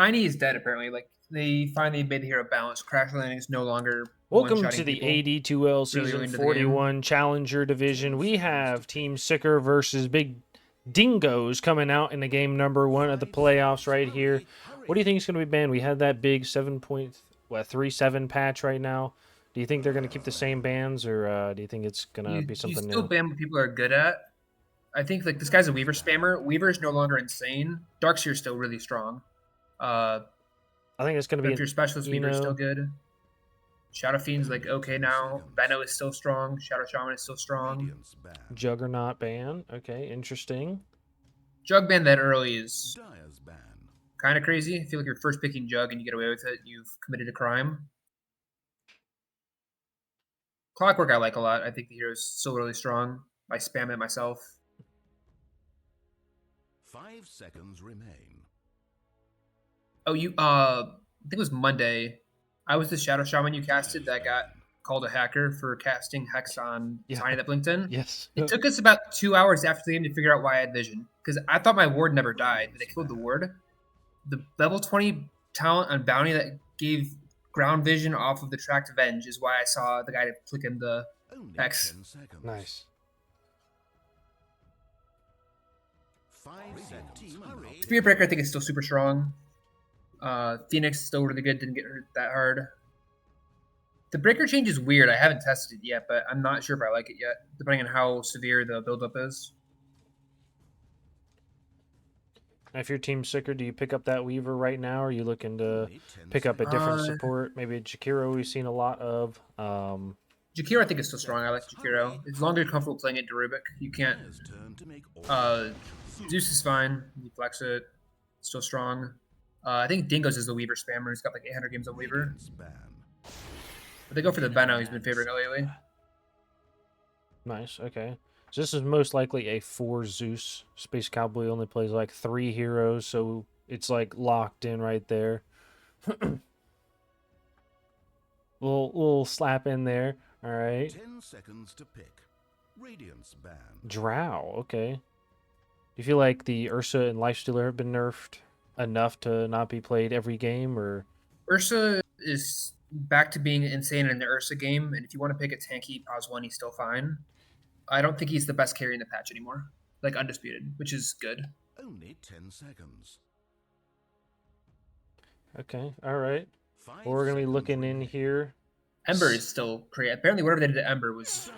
Tiny is dead apparently. Like they finally made the hero balance. Crash Landing is no longer Welcome to one-shotting the people AD2L really Season early into the game. 41 Challenger Division. We have Team SICKR versus Big Dingos coming out in the game number 1 of the playoffs right here. What do you think is going to be banned? We had that big 7.37 patch right now. Do you think they're going to keep the same bans, or do you think it's going to be You something still new? ban what people are good at. I think like this guy's a Weaver spammer. Weaver is no longer insane. Darkseer is still really strong. Uh, I think it's going to but be if an you're specialist, Weaver is still Eno good. Shadow Fiend's like okay now. Veno is still strong. Shadow Shaman is still strong. Juggernaut ban. Okay, interesting. Jug ban that early is kind of crazy. I feel like you're first picking Jug and you get away with it. You've committed a crime. Clockwork I like a lot. I think the hero's still really strong. I spam it myself. 5 seconds remain. Oh, I think it was Monday. I was the Shadow Shaman you casted that got called a hacker for casting Hex on Yeah. Tiny that blinked in. Yes. It took us about 2 hours after the game to figure out why I had vision. Because I thought my ward never died, but they killed the ward. The level 20 talent on Bounty that gave ground vision off of the tracked Venge is why I saw the guy click in the Hex. Nice. 5 seconds. Spirit Breaker I think is still super strong. Phoenix is still really good, didn't get hurt that hard. The breaker change is weird. I haven't tested it yet, but I'm not sure if I like it yet, depending on how severe the buildup is. If your team's sicker, do you pick up that Weaver right now? Or are you looking to pick up a different support? Maybe a Jakiro we've seen a lot of. Jakiro I think is still strong. I like Jakiro. As long as you're comfortable playing it Darubik, you can't. Zeus is fine. You flex it. Still strong. I think Dingos is the Weaver spammer. He's got like 800 games on Weaver. But they go for the Veno. He's been favoring lately. Nice. Okay. So this is most likely a 4 Zeus. Space Cowboy only plays like 3 heroes, so it's like locked in right there. We'll slap in there. All right. 10 seconds to pick. Radiance ban. Drow. Okay. Do you feel like the Ursa and Lifestealer have been nerfed enough to not be played every game, or Ursa is back to being insane in the Ursa game, and if you want to pick a tanky pause one, he's still fine. I don't think he's the best carry in the patch anymore, like undisputed, which is good. Only 10 seconds. okay, all right. Well, we're gonna be looking in here. Ember is still crazy. Apparently, whatever they did to Ember was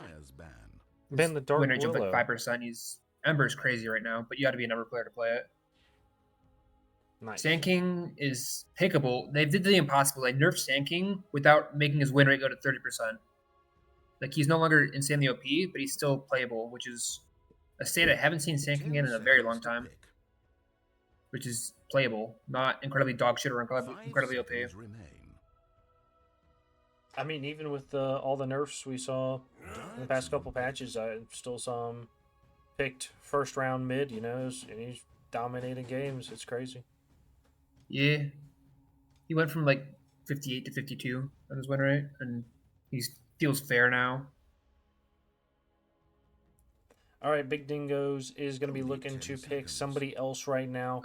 Ban the Dark win rate of Willow. like 5%. Ember's crazy right now, but you got to be an Ember player to play it. Nice. Sand King is pickable. They did the impossible. They nerfed Sand King without making his win rate go to 30%. Like he's no longer insanely OP, but he's still playable, which is a state I haven't seen Sand King in a very long time. Which is playable, not incredibly dog shit or incredibly OP. I mean, even with all the nerfs we saw in the past couple patches, I still saw him picked first round mid, and he's dominating games. It's crazy. Yeah. He went from like 58 to 52 on his win rate, and he feels fair now. All right, Big Dingos is going to be looking to pick somebody else right now.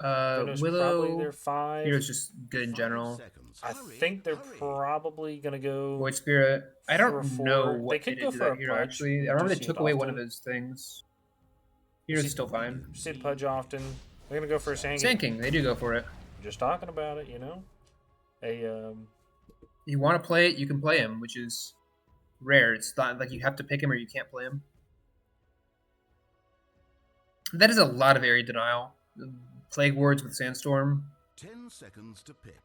Willow, probably their 5. Hero's just good in general. I think they're probably going to go Void Spirit. I don't know what they could go for a hero, Pudge. actually. I remember they took away one of his things. Hero's still fine. Sid Pudge often. They're going to go for a Sand King. Sand King, they do go for it. Just talking about it, You want to play it, you can play him, which is rare. It's not like you have to pick him or you can't play him. That is a lot of area denial. Plague Wards with Sandstorm. 10 seconds to pick.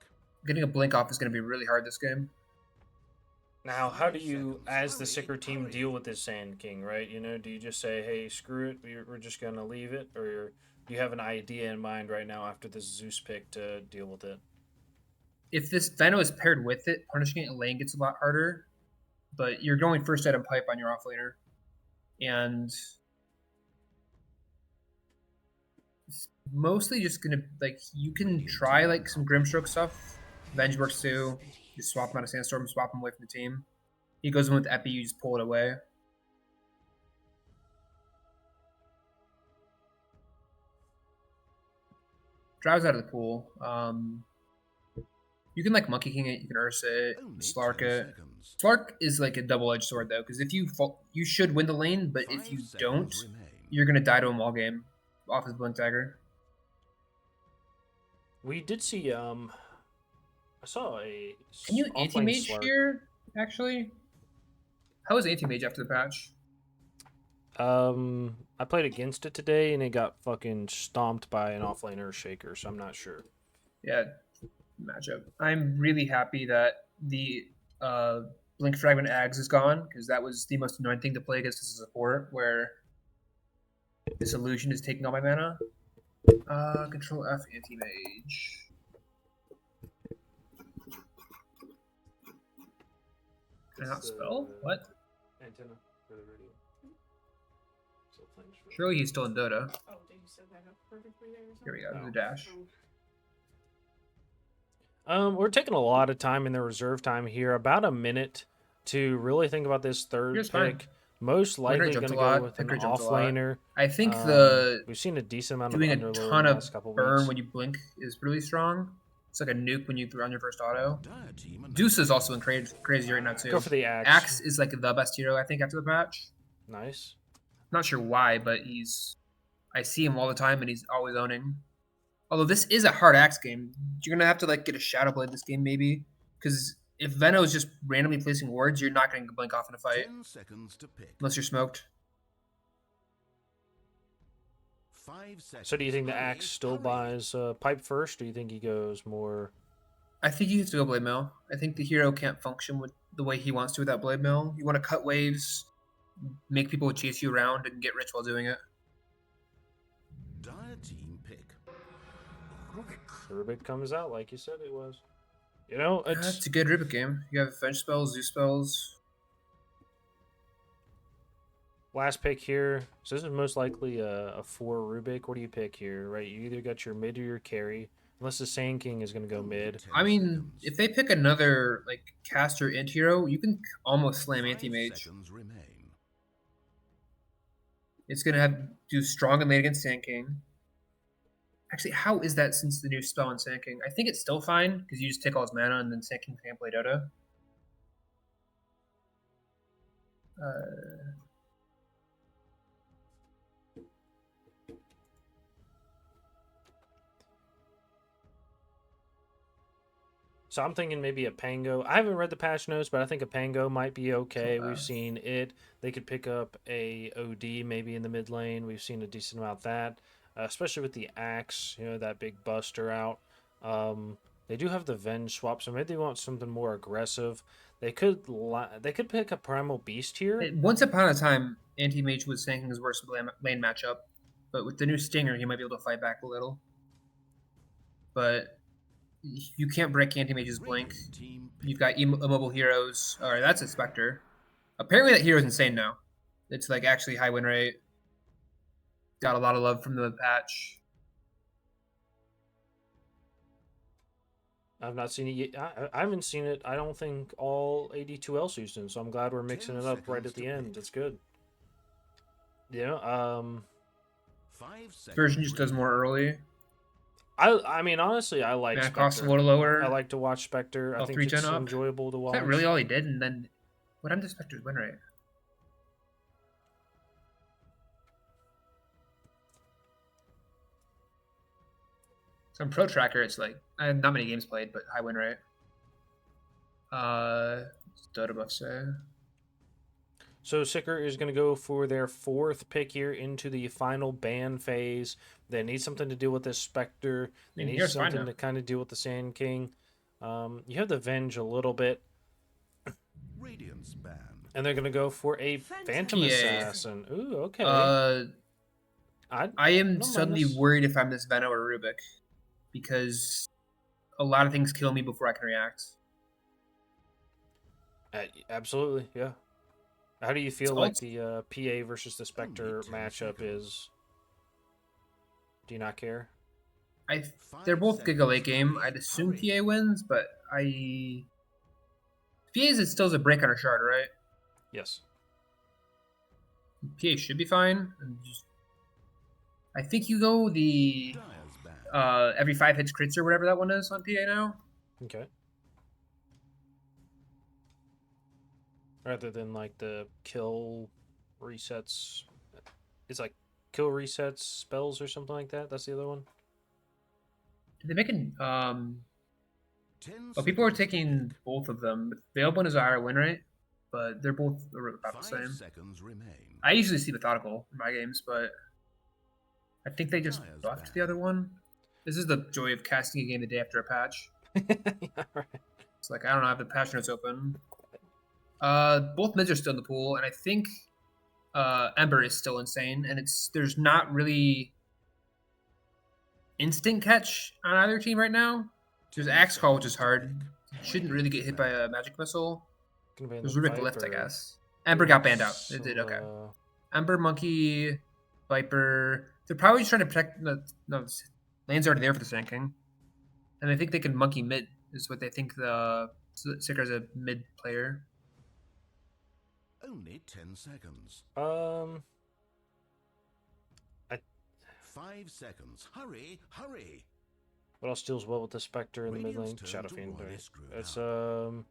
Getting a blink off is going to be really hard this game. Now, how do you, as the SICKR team, deal with this Sand King, right? Do you just say, hey, screw it, we're just going to leave it? Or do you have an idea in mind right now after this Zeus pick to deal with it? If this Veno is paired with it, punishing it in lane gets a lot harder. But you're going first item pipe on your offlaner. And it's mostly just going to, like, you can try, like, some Grimstroke stuff. Venge works too. Just swap him out of Sandstorm, swap him away from the team. He goes in with Epi, you just pull it away. Drow's out of the pool. You can like Monkey King it, you can Ursa it, Only Slark 10 it. seconds. Slark is like a double-edged sword though, because if you fall, you should win the lane, but if 5 you seconds don't, remain. you're gonna die to him all game off his Blink Dagger. We did see I saw a Can you offlane anti-mage Slark. here, actually? How was anti-mage after the patch? I played against it today and it got fucking stomped by an offlane Earthshaker, so I'm not sure. Yeah, matchup. I'm really happy that the Blink Fragment Ags is gone, because that was the most annoying thing to play against as a support, where this illusion is taking all my mana. Control F anti-mage. Can I not spell? What? Antenna for the radio. Surely he's still in Dota. Oh, did you set that up perfectly there or something? Here we go, Oh. the dash. We're taking a lot of time in the reserve time here, about a minute to really think about this third Here's pick. fine. Most likely going jumped to a lot. go with an Picker jumped a lot. offlaner. I think We've seen a decent amount doing of a underlord ton in the of last couple burn weeks. when you blink is really strong. It's like a nuke when you throw on your first auto. Dire team and Deuce is also in crazy right now too. Go for the axe. Axe is like the best hero I think after the patch. Nice. Not sure why, but I see him all the time and he's always owning. Although this is a hard axe game, you're gonna have to like get a Shadow Blade this game maybe, because if Veno is just randomly placing wards, you're not going to blink off in a fight 10 seconds to pick. unless you're smoked. 5 seconds. So do you think the Hurry, axe still hurry. buys pipe first, or do you think he goes more? I think he needs to go Blade Mill. I think the hero can't function with the way he wants to without Blade Mill. You want to cut waves, make people chase you around, and get rich while doing it. Dire team pick. Rubik comes out like you said it was. You know, It's it's a good Rubik game. You have Fench spells, Zeus spells. last pick here. So this is most likely a 4 Rubik. What do you pick here, right? You either got your mid or your carry. Unless the Sand King is going to go Only mid. 10 I mean, seconds. if they pick another like caster anti-hero, you can almost slam 5 anti-mage. seconds remain. It's gonna have do strong and late against Sand King. Actually, how is that since the new spell on Sand King? I think it's still fine because you just take all his mana and then Sand King can't play Dota. So I'm thinking maybe a Pango. I haven't read the patch notes, but I think a Pango might be okay. We've seen it. They could pick up a OD maybe in the mid lane. We've seen a decent amount of that, especially with the axe. You know, that big buster out. They do have the Venge swap, so maybe they want something more aggressive. They could pick a Primal Beast here. Once upon a time, anti-mage was Sand King's worst lane matchup, but with the new Stinger, he might be able to fight back a little. But you can't break anti-mage's blink. Radiant team pick. You've got immobile heroes. All right, that's a SICKR. Apparently, that hero is insane now. It's like actually high win rate. Got a lot of love from the patch. I've not seen it yet. I haven't seen it, I don't think, all AD2L season, so I'm glad we're mixing 10 it up right seconds at the to end. pick. It's good. Yeah, 5 seconds. Version just does more early. I mean, honestly, I like Mana cost a Spectre. little lower. I like to watch Spectre. I Oh, think 3-10 it's up? enjoyable to Is watch. that really all he did? And then, what happened to Spectre's win rate? So on Pro Tracker, it's like I have not many games played, but high win rate. Dota buff say. So SICKR is going to go for their 4th pick here into the final ban phase. They need something to deal with this Spectre. They need Here's fine something now. to kind of deal with the Sand King. You have the Venge a little bit, Radiance ban. and they're going to go for a Phantom PA. Assassin. Ooh, okay. I am don't suddenly mind this. worried if I'm this Veno or Rubik, because a lot of things kill me before I can react. Absolutely, yeah. How do you feel It's like also- the PA versus the Spectre 10 matchup seconds. is? Do you not care? They're 5 both Giga late seconds. game. Hurry, I'd assume hurry. PA wins, but PA is still a break on a shard, right? Yes. PA should be fine. I think you go the Dire's ban. every 5 hits crits or whatever that one is on PA now. Okay. rather than like the kill resets. It's like kill resets spells or something like that. That's the other one. Did they make an 10 well, people are seconds to taking pick. both of them. But Veilbone is a higher win rate, but they're both about the 5 same. seconds remain. I usually see methodical in my games, but I think they just Dyer's buffed back. the other one. This is the joy of casting a game the day after a patch. Yeah, right. It's like I don't know, I have the patch notes open. Both mids are still in the pool, and I think Ember is still insane, and there's not really instant catch on either team right now. There's 10 Axe Call, which is seconds to hard. pick. Shouldn't really get hit by a magic missile. Gonna be in There's the Rubik Lift, I Viper. guess. Ember got banned out. So, It did okay. Ember, Monkey, Viper. They're probably just trying to protect. No, lane's already there for the Sand, and I think they can Monkey mid. Is what they think the SICKR is a mid player. Only 10 seconds. 5 seconds. Hurry, hurry. What else deals well with the Spectre in the mid lane? Radiant's turn Shadow to Fiend. one Right? is screwed That's up. So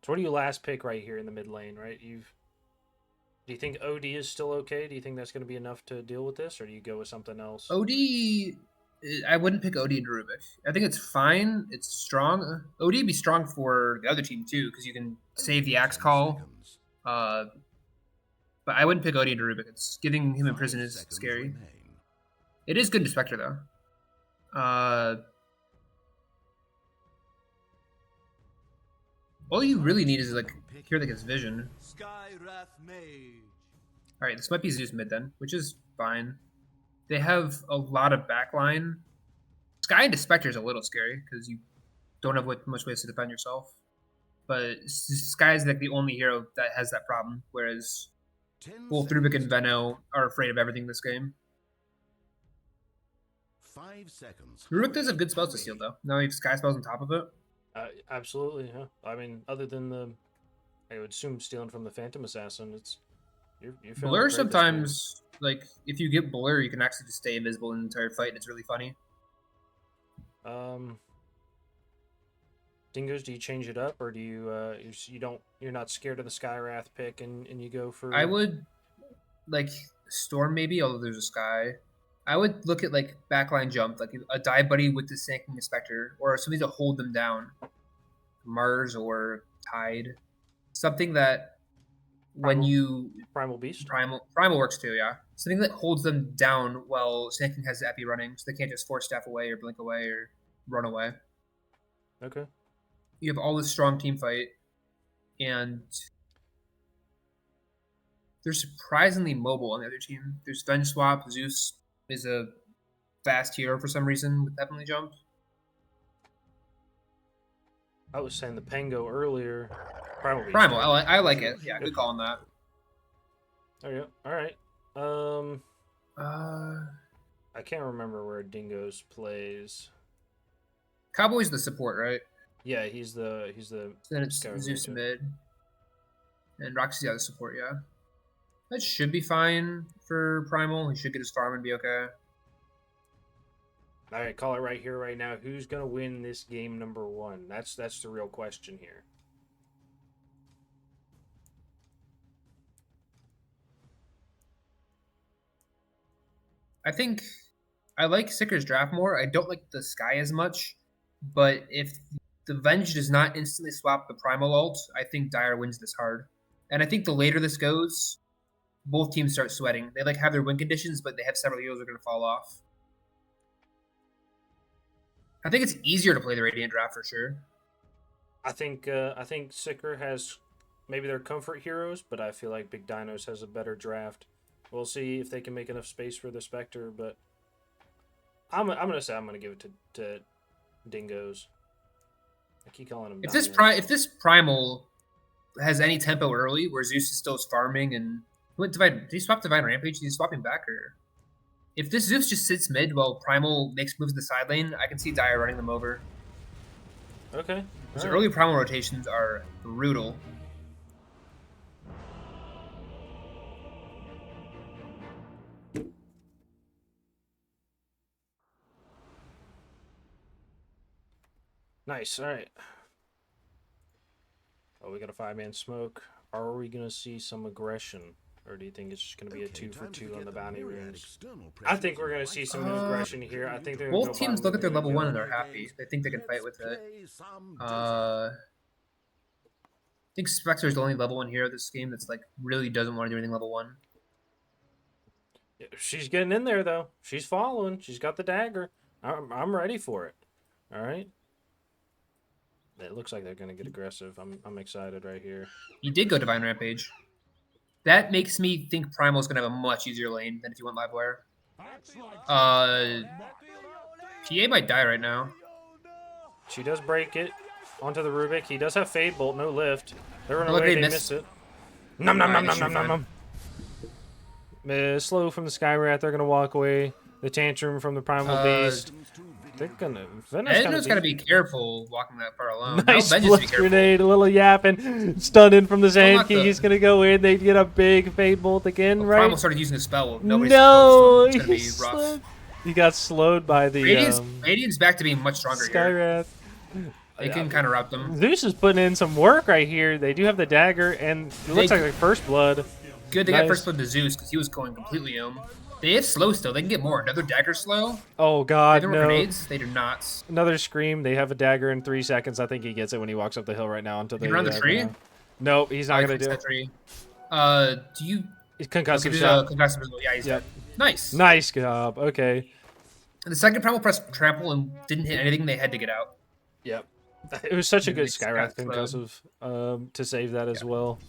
what do you last pick right here in the mid lane? Right? Do you think OD is still okay? Do you think that's going to be enough to deal with this, or do you go with something else? OD, I wouldn't pick OD into Rubik. I think it's fine. It's strong. OD would be strong for the other team too, because you can save the Only Axe 10 Call. seconds. But I wouldn't pick OD into Rubik. It's giving him in 5 prison is seconds scary. remain. It is good to Spectre though. All you really need is like hear like his vision. Skywrath Mage. All right, this might be Zeus mid then, which is fine. They have a lot of backline. Sky into Spectre is a little scary because you don't have much ways to defend yourself. But Sky is like the only hero that has that problem, whereas 10 both Rubik and seconds to Veno pick. are afraid of everything this game. 5 seconds. Rubik does have Hurry, good spells to hurry. steal though. Now you have Sky spells on top of it. Absolutely. Yeah. I mean, other than I would assume stealing from the Phantom Assassin, you're feeling Blur great this game. sometimes, like if you get Blur, you can actually just stay invisible in the entire fight, and it's really funny. Dingos, do you change it up, or do you're not scared of the Skywrath pick and you go for? I would like Storm maybe, although there's a Sky. I would look at like backline jump, like a dive buddy with the Sinking Spectre, or something to hold them down. Mars or Tide, something that when you Primal Beast. Primal works too, yeah. Something that holds them down while Sinking has Epi running, so they can't just force staff away or blink away or run away. Okay. You have all this strong team fight, and they're surprisingly mobile on the other team. There's Venge Swap. Zeus is a fast hero for some reason with Heavenly Jump. I was saying the Pango earlier. Primal Beast. Primal, I like it. Yeah, good call on that. There you go. All right. I can't remember where Dingos plays. Cowboy's the support, right? Yeah, he's the Then it's Sky Zeus Ranger. mid. And Roxy's the other support, yeah. That should be fine for Primal. He should get his farm and be okay. All right, call it right here, right now. Who's gonna win this game number 1? That's the real question here. I think I like SICKR's draft more. I don't like the Sky as much. But if the Venge does not instantly swap the Primal ult, I think Dire wins this hard. And I think the later this goes, both teams start sweating. They like have their win conditions, but they have several heroes that are going to fall off. I think it's easier to play the Radiant draft for sure. I think SICKR has maybe their comfort heroes, but I feel like Big Dinos has a better draft. We'll see if they can make enough space for the Spectre, but I'm gonna say I'm gonna give it to Dingos. I keep calling him. If this Primal has any tempo early, where Zeus is still farming and did he swap Divine Rampage? Did he swap him back or? If this Zeus just sits mid while Primal makes moves in the side lane, I can see Dire running them over. Okay. Those All right. early Primal rotations are brutal. Nice. All right. Oh, we got a 5-man smoke. Are we going to see some aggression? Or do you think it's just going to be a 2 for 2 on the bounty runes? I think we're going to see some aggression here. I think they're going to go Both teams bottom look at their lane. level 1 and they're happy. They think they can fight with it. I think SICKR is the only level 1 hero of this game that's like really doesn't want to do anything level 1. She's getting in there, though. She's following. She's got the dagger. I'm ready for it. All right. It looks like they're going to get aggressive. I'm excited right here. He did go Divine Rampage. That makes me think Primal is going to have a much easier lane than if you went Livewire. PA might die right now. She does break it onto the Rubik. He does have Fade Bolt, no lift. They're running Look, away. they They missed. missed it. Nom nom nom Alright, nom nom nom nom. Slow from the Skywrath. They're going to walk away. The Tantrum from the Primal Beast. They're going to... Edna's got to be careful walking that far alone. Nice Now Vengeance split be careful. grenade, a little yapping, stunning from the Sand not King. the- He's gonna go in. They get a big Fade Bolt again, Well, right? Primal started using a spell. Nobody's No, supposed to. It's he going to be rough. He got slowed by the Radiant's back to being much stronger here. Skywrath. They can kind of route them. Zeus is putting in some work right here. They do have the dagger, and it looks like first blood. Good, they got Nice. first blood to Zeus because he was going completely They have slow still. They can get more. Another dagger slow. Oh They God, don't no! have grenades. They do not. Another scream. They have a dagger in 3 seconds. I think he gets it when he walks up the hill right now into the. Get around the tree? Nope, he's not I gonna fixed do that it. tree. Do you? He's concussive Okay, shot. concussive missile. Yeah, he's Yep. dead. Nice. Nice job. Okay. And the second Primal pressed trample and didn't hit anything. They had to get out. Yep. It was such a good It's Skywrath got concussive to save that as well.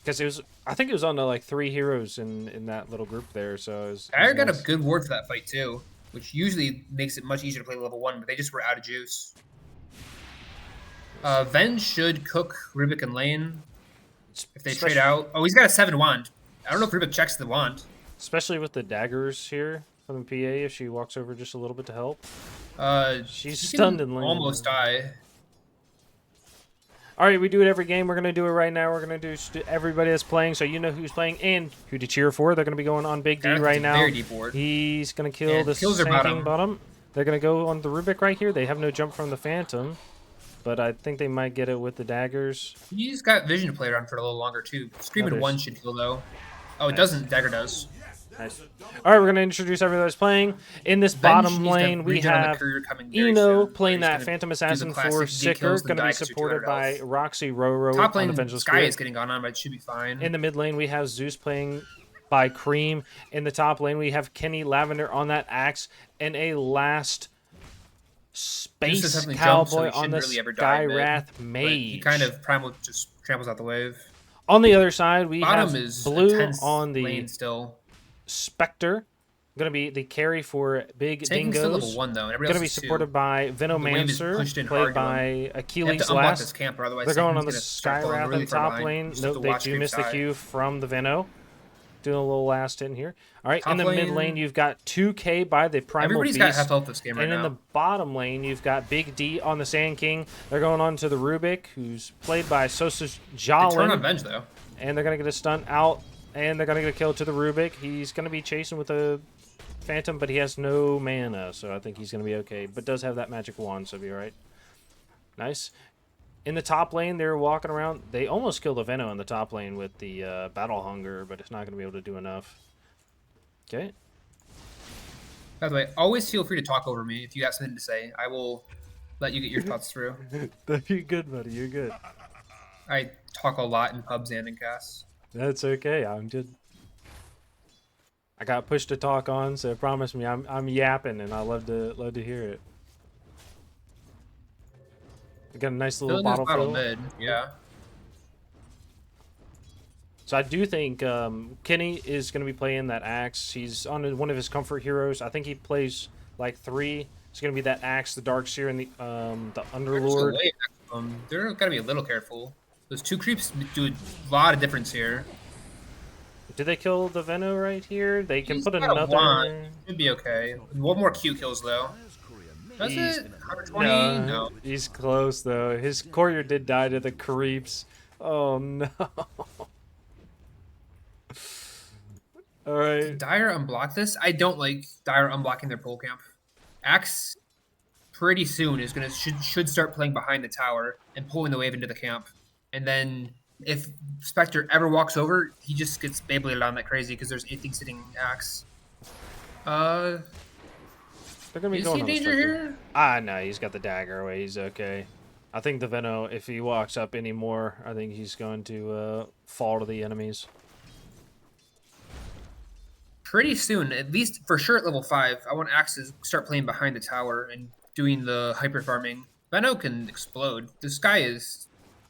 Because it was, I think it was on to like 3 heroes in that little group there. So it was Dagger got nice. a good ward for that fight too, which usually makes it much easier to play level 1, but they just were out of juice. Ven should cook Rubik and lane if they trade out. Oh, he's got a 7 wand. I don't know if Rubik checks the wand. Especially with the daggers here from the PA, if she walks over just a little bit to help. She's stunned in lane. Almost die. All right, we do it every game. We're going to do it right now. We're going to do everybody that's playing, so you know who's playing and who to cheer for. They're going to be going on Big D That's right a now. very deep ward. He's going to kill And the kills their Sand King bottom. They're going to go on the Rubik right here. They have no jump from the Phantom, but I think they might get it with the daggers. He's got vision to play around for a little longer too. Scream in Others. 1 should kill though. Oh, it doesn't. Dagger does. Nice. All right, we're going to introduce everybody that's playing. In this bottom lane, we have Eno playing that Phantom Assassin for SICKR, going to be supported by Roxy Roro Top on lane, the Vengeful Sky Spirit. is getting gone on, but it should be fine. In the mid lane, we have Zeus playing by Cream. In the top lane, we have Kenny Lavender on that axe, and a last Zeus Space suddenly jumps, so Cowboy he on shouldn't the really ever die in mid, Skywrath but Mage. he kind of Primal just tramples out the wave. On the other side, we Bottom have is Blue intense on the lane still. SPECTR. Going to be the carry for Big Tanking's still level Dingoes. 1 though, and everybody Going to be else is 2. supported by The wave is Venomancer, pushed in played hard to by They have Achilles to unblock Last. this camp, or otherwise They're going on Tanking's the gonna start falling Skywrath really in far top behind. lane. You just have Nope, to they watch do Creep miss the die. Q from the Veno. Doing a little last in here. All right, Top in the mid lane- lane, you've got 2K by the Primal Everybody's Beast. got half health this game right And in now. the bottom lane, you've got Big D on the Sand King. They're going on to the Rubik, who's played by Sosa They turn on Jolin. Venge though. And they're going to get a stunt out, and they're going to get a kill to the Rubik. He's going to be chasing with a Phantom, but he has no mana, so I think he's going to be okay. But does have that magic wand, so be all right. Nice. In the top lane, they're walking around. They almost killed the Veno in the top lane with the Battle Hunger, but it's not going to be able to do enough. Okay. By the way, always feel free to talk over me if you have something to say. I will let you get your thoughts through. You're good, buddy. You're good. I talk a lot in pubs and in casts. That's okay. I'm just... I got pushed to talk on, so promise me I'm yapping, and I love to hear it. We got a nice little Filling this bottle bottle fill. mid, yeah. So I do think Kenny is going to be playing that axe. He's on one of his comfort heroes. I think he plays like 3. It's going to be that axe, the Darkseer, and the They're just Underlord. away. They're gotta be a little careful. Those 2 creeps do a lot of difference here. Did they kill the Veno right here? They can He's put got a another. wand. Should be okay. 1 more Q kills though. Does He's- it? 120? No. He's close though. His courier did die to the creeps. Oh no. All right. Dire unblock this? I don't like Dire unblocking their pole camp. Axe pretty soon is gonna should start playing behind the tower and pulling the wave into the camp. And then if Spectre ever walks over, he just gets Beybladed on like crazy because there's 8 things sitting axe. They're gonna be Is going he in on the danger Spectre. here? Ah, no, he's got the dagger away. He's okay. I think the Venno, if he walks up anymore, I think he's going to fall to the enemies. Pretty soon, at least for sure at level 5, I want Axe to start playing behind the tower and doing the hyper farming. Venno can explode. This guy is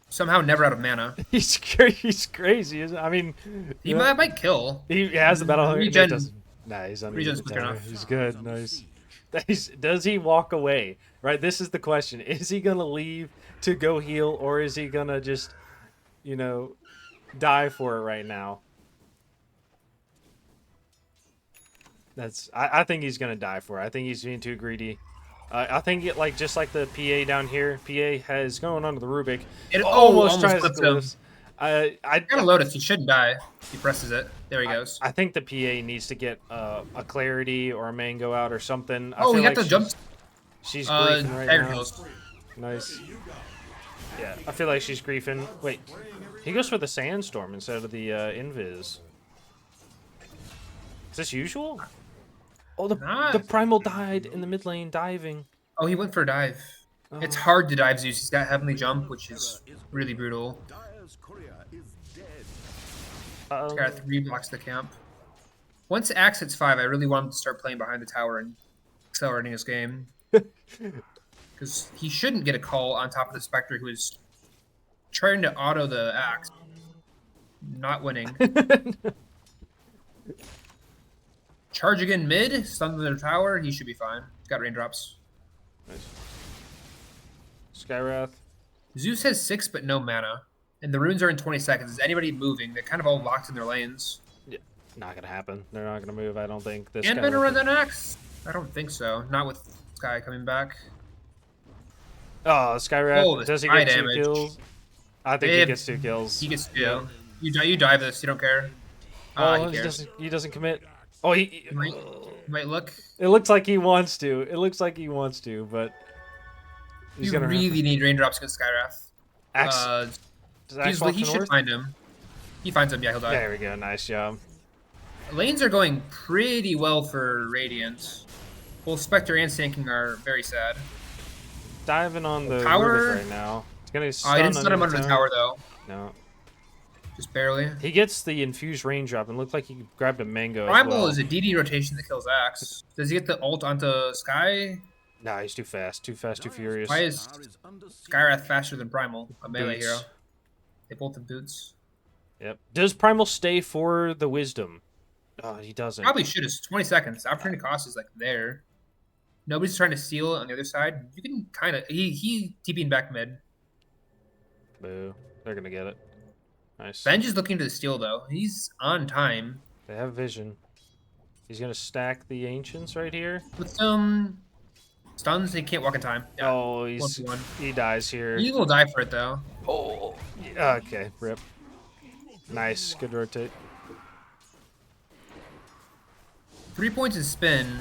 somehow never out of mana. He's crazy. I mean, He might kill. he has the battle. Regen. Nah, he's Regen's quick enough. He's good. Nice. Does he walk away? Right. This is the question. Is he gonna leave to go heal, or is he gonna just, die for it right now? I think he's gonna die for it. I think he's being too greedy. I think just like the PA down here. PA has going onto the Rubik. It Almost tries to flipped do him. this. I Gotta Lotus. He shouldn't die. He presses it. There he goes. I think the PA needs to get a Clarity or a Mango out or something. I Oh, feel he got like the jump. She's griefing right Dagger now. kills. Nice. Yeah, I feel like she's griefing. Wait, he goes for the Sandstorm instead of the Invis. Is this usual? Oh, the Primal died in the mid lane diving. Oh, he went for a dive. Oh. It's hard to dive Zeus. He's got Heavenly Jump, which is really brutal. Dire's courier is dead. He's got 3 blocks to the camp. Once Axe hits 5, I really want him to start playing behind the tower and accelerating his game. Because he shouldn't get a call on top of the Spectre, who is trying to auto the Axe. Not winning. Charge again mid, stun the tower, he should be fine. He's got raindrops. Nice. Skywrath. Zeus has 6 but no mana. And the runes are in 20 seconds. Is anybody moving? They're kind of all locked in their lanes. Yeah, not gonna happen. They're not gonna move. I don't think. This And Skywrath better run than Axe? I don't think so. Not with Sky coming back. Oh, Skywrath. Oh, the Does he Sky get 2 damage. kills? I think he gets 2 kills. He gets 2. You dive this. You don't care. Oh, He cares. he doesn't commit. Oh, He might look. It looks like he wants to. It looks like he wants to, but he's You gonna really need raindrops against Skyrath. Axe. Does Axe walk He to should north? find him. He finds him. Yeah, he'll die. There we go. Nice job. Lanes are going pretty well for Radiant. Both Spectre and Sand are very sad. Diving on the Tower? Rubik right now. It's gonna Oh, stun he didn't stun him under the tower though. No. Just barely. He gets the infused raindrop and looked like he grabbed a mango. Primal as well. is a DD rotation that kills Axe. Does he get the ult onto Sky? Nah, he's too fast. Too fast, too furious. Why is Skyrath faster than Primal? A melee Boots. hero. They both have boots. Yep. Does Primal stay for the wisdom? Oh, he doesn't. Probably should. It's 20 seconds. The opportunity cost is like there. Nobody's trying to steal it on the other side. You can kind of. He TPing back mid. Boo. They're gonna get it. Nice. Benj is looking to steal though. He's on time. They have vision. He's gonna stack the ancients right here. With some stuns, he can't walk in time. Yeah. Oh, 1-1. he dies here. He will die for it though. Oh, yeah, okay, rip. Nice, good rotate. 3 points in spin.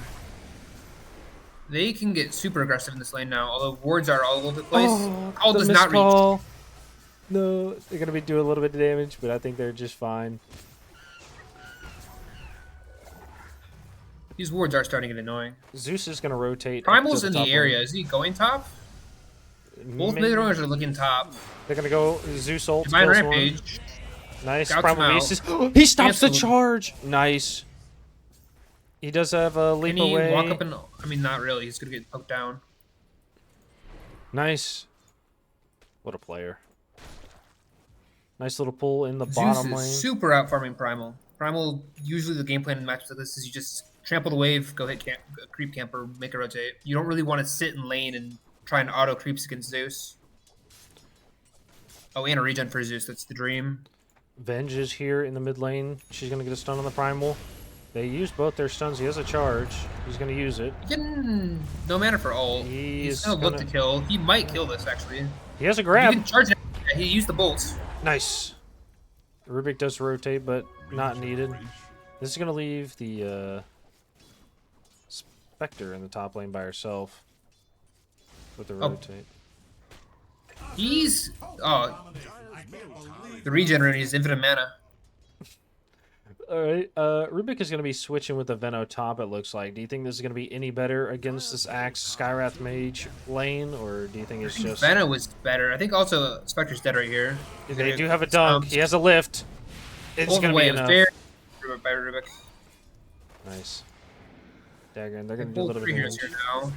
They can get super aggressive in this lane now, although wards are all over the place. Call the does not reach. miscall. No, they're gonna be doing a little bit of damage, but I think they're just fine. These wards are starting to get annoying. Zeus is gonna rotate. up Primal's to in top the area. lane. Is he going top? Both Maybe- mid runners are looking top. They're gonna go Zeus ult. Divine kills one. Rampage. Nice. Scouts Primal him out. Beast is. He stops the Cancel. charge. Nice. He does have a leap Can he away. walk up and... I mean, not really. He's going to get poked down. Nice. What a player. Nice little pull in the Zeus bottom is lane. super out farming Primal. Primal, usually the game plan in matches like this is you just trample the wave, go hit creep camp, or make a rotate. You don't really want to sit in lane and try and auto creeps against Zeus. Oh, and a regen for Zeus. That's the dream. Venge is here in the mid lane. She's gonna get a stun on the Primal. They use both their stuns. He has a charge. He's gonna use it. Getting no mana for ult. He's He's going to look gonna- to kill. He might kill this, actually. He has a You grab. can charge it. Yeah, he used the bolts. Nice. Rubik does rotate, but not needed. This is gonna leave the Spectre in the top lane by herself with the Oh. rotate. He's... Oh, The regenerate is infinite mana. All right, Rubik is going to be switching with the Veno top, it looks like. Do you think this is going to be any better against this Axe Skywrath Mage lane, or do you think it's just... Veno was better. I think also Spectre's dead right here. They do have a dunk. He has a lift. It's going to be enough. Very by Rubik. Nice. Dagger, and they're going to do a Pulled little bit 3 of heroes damage. here now.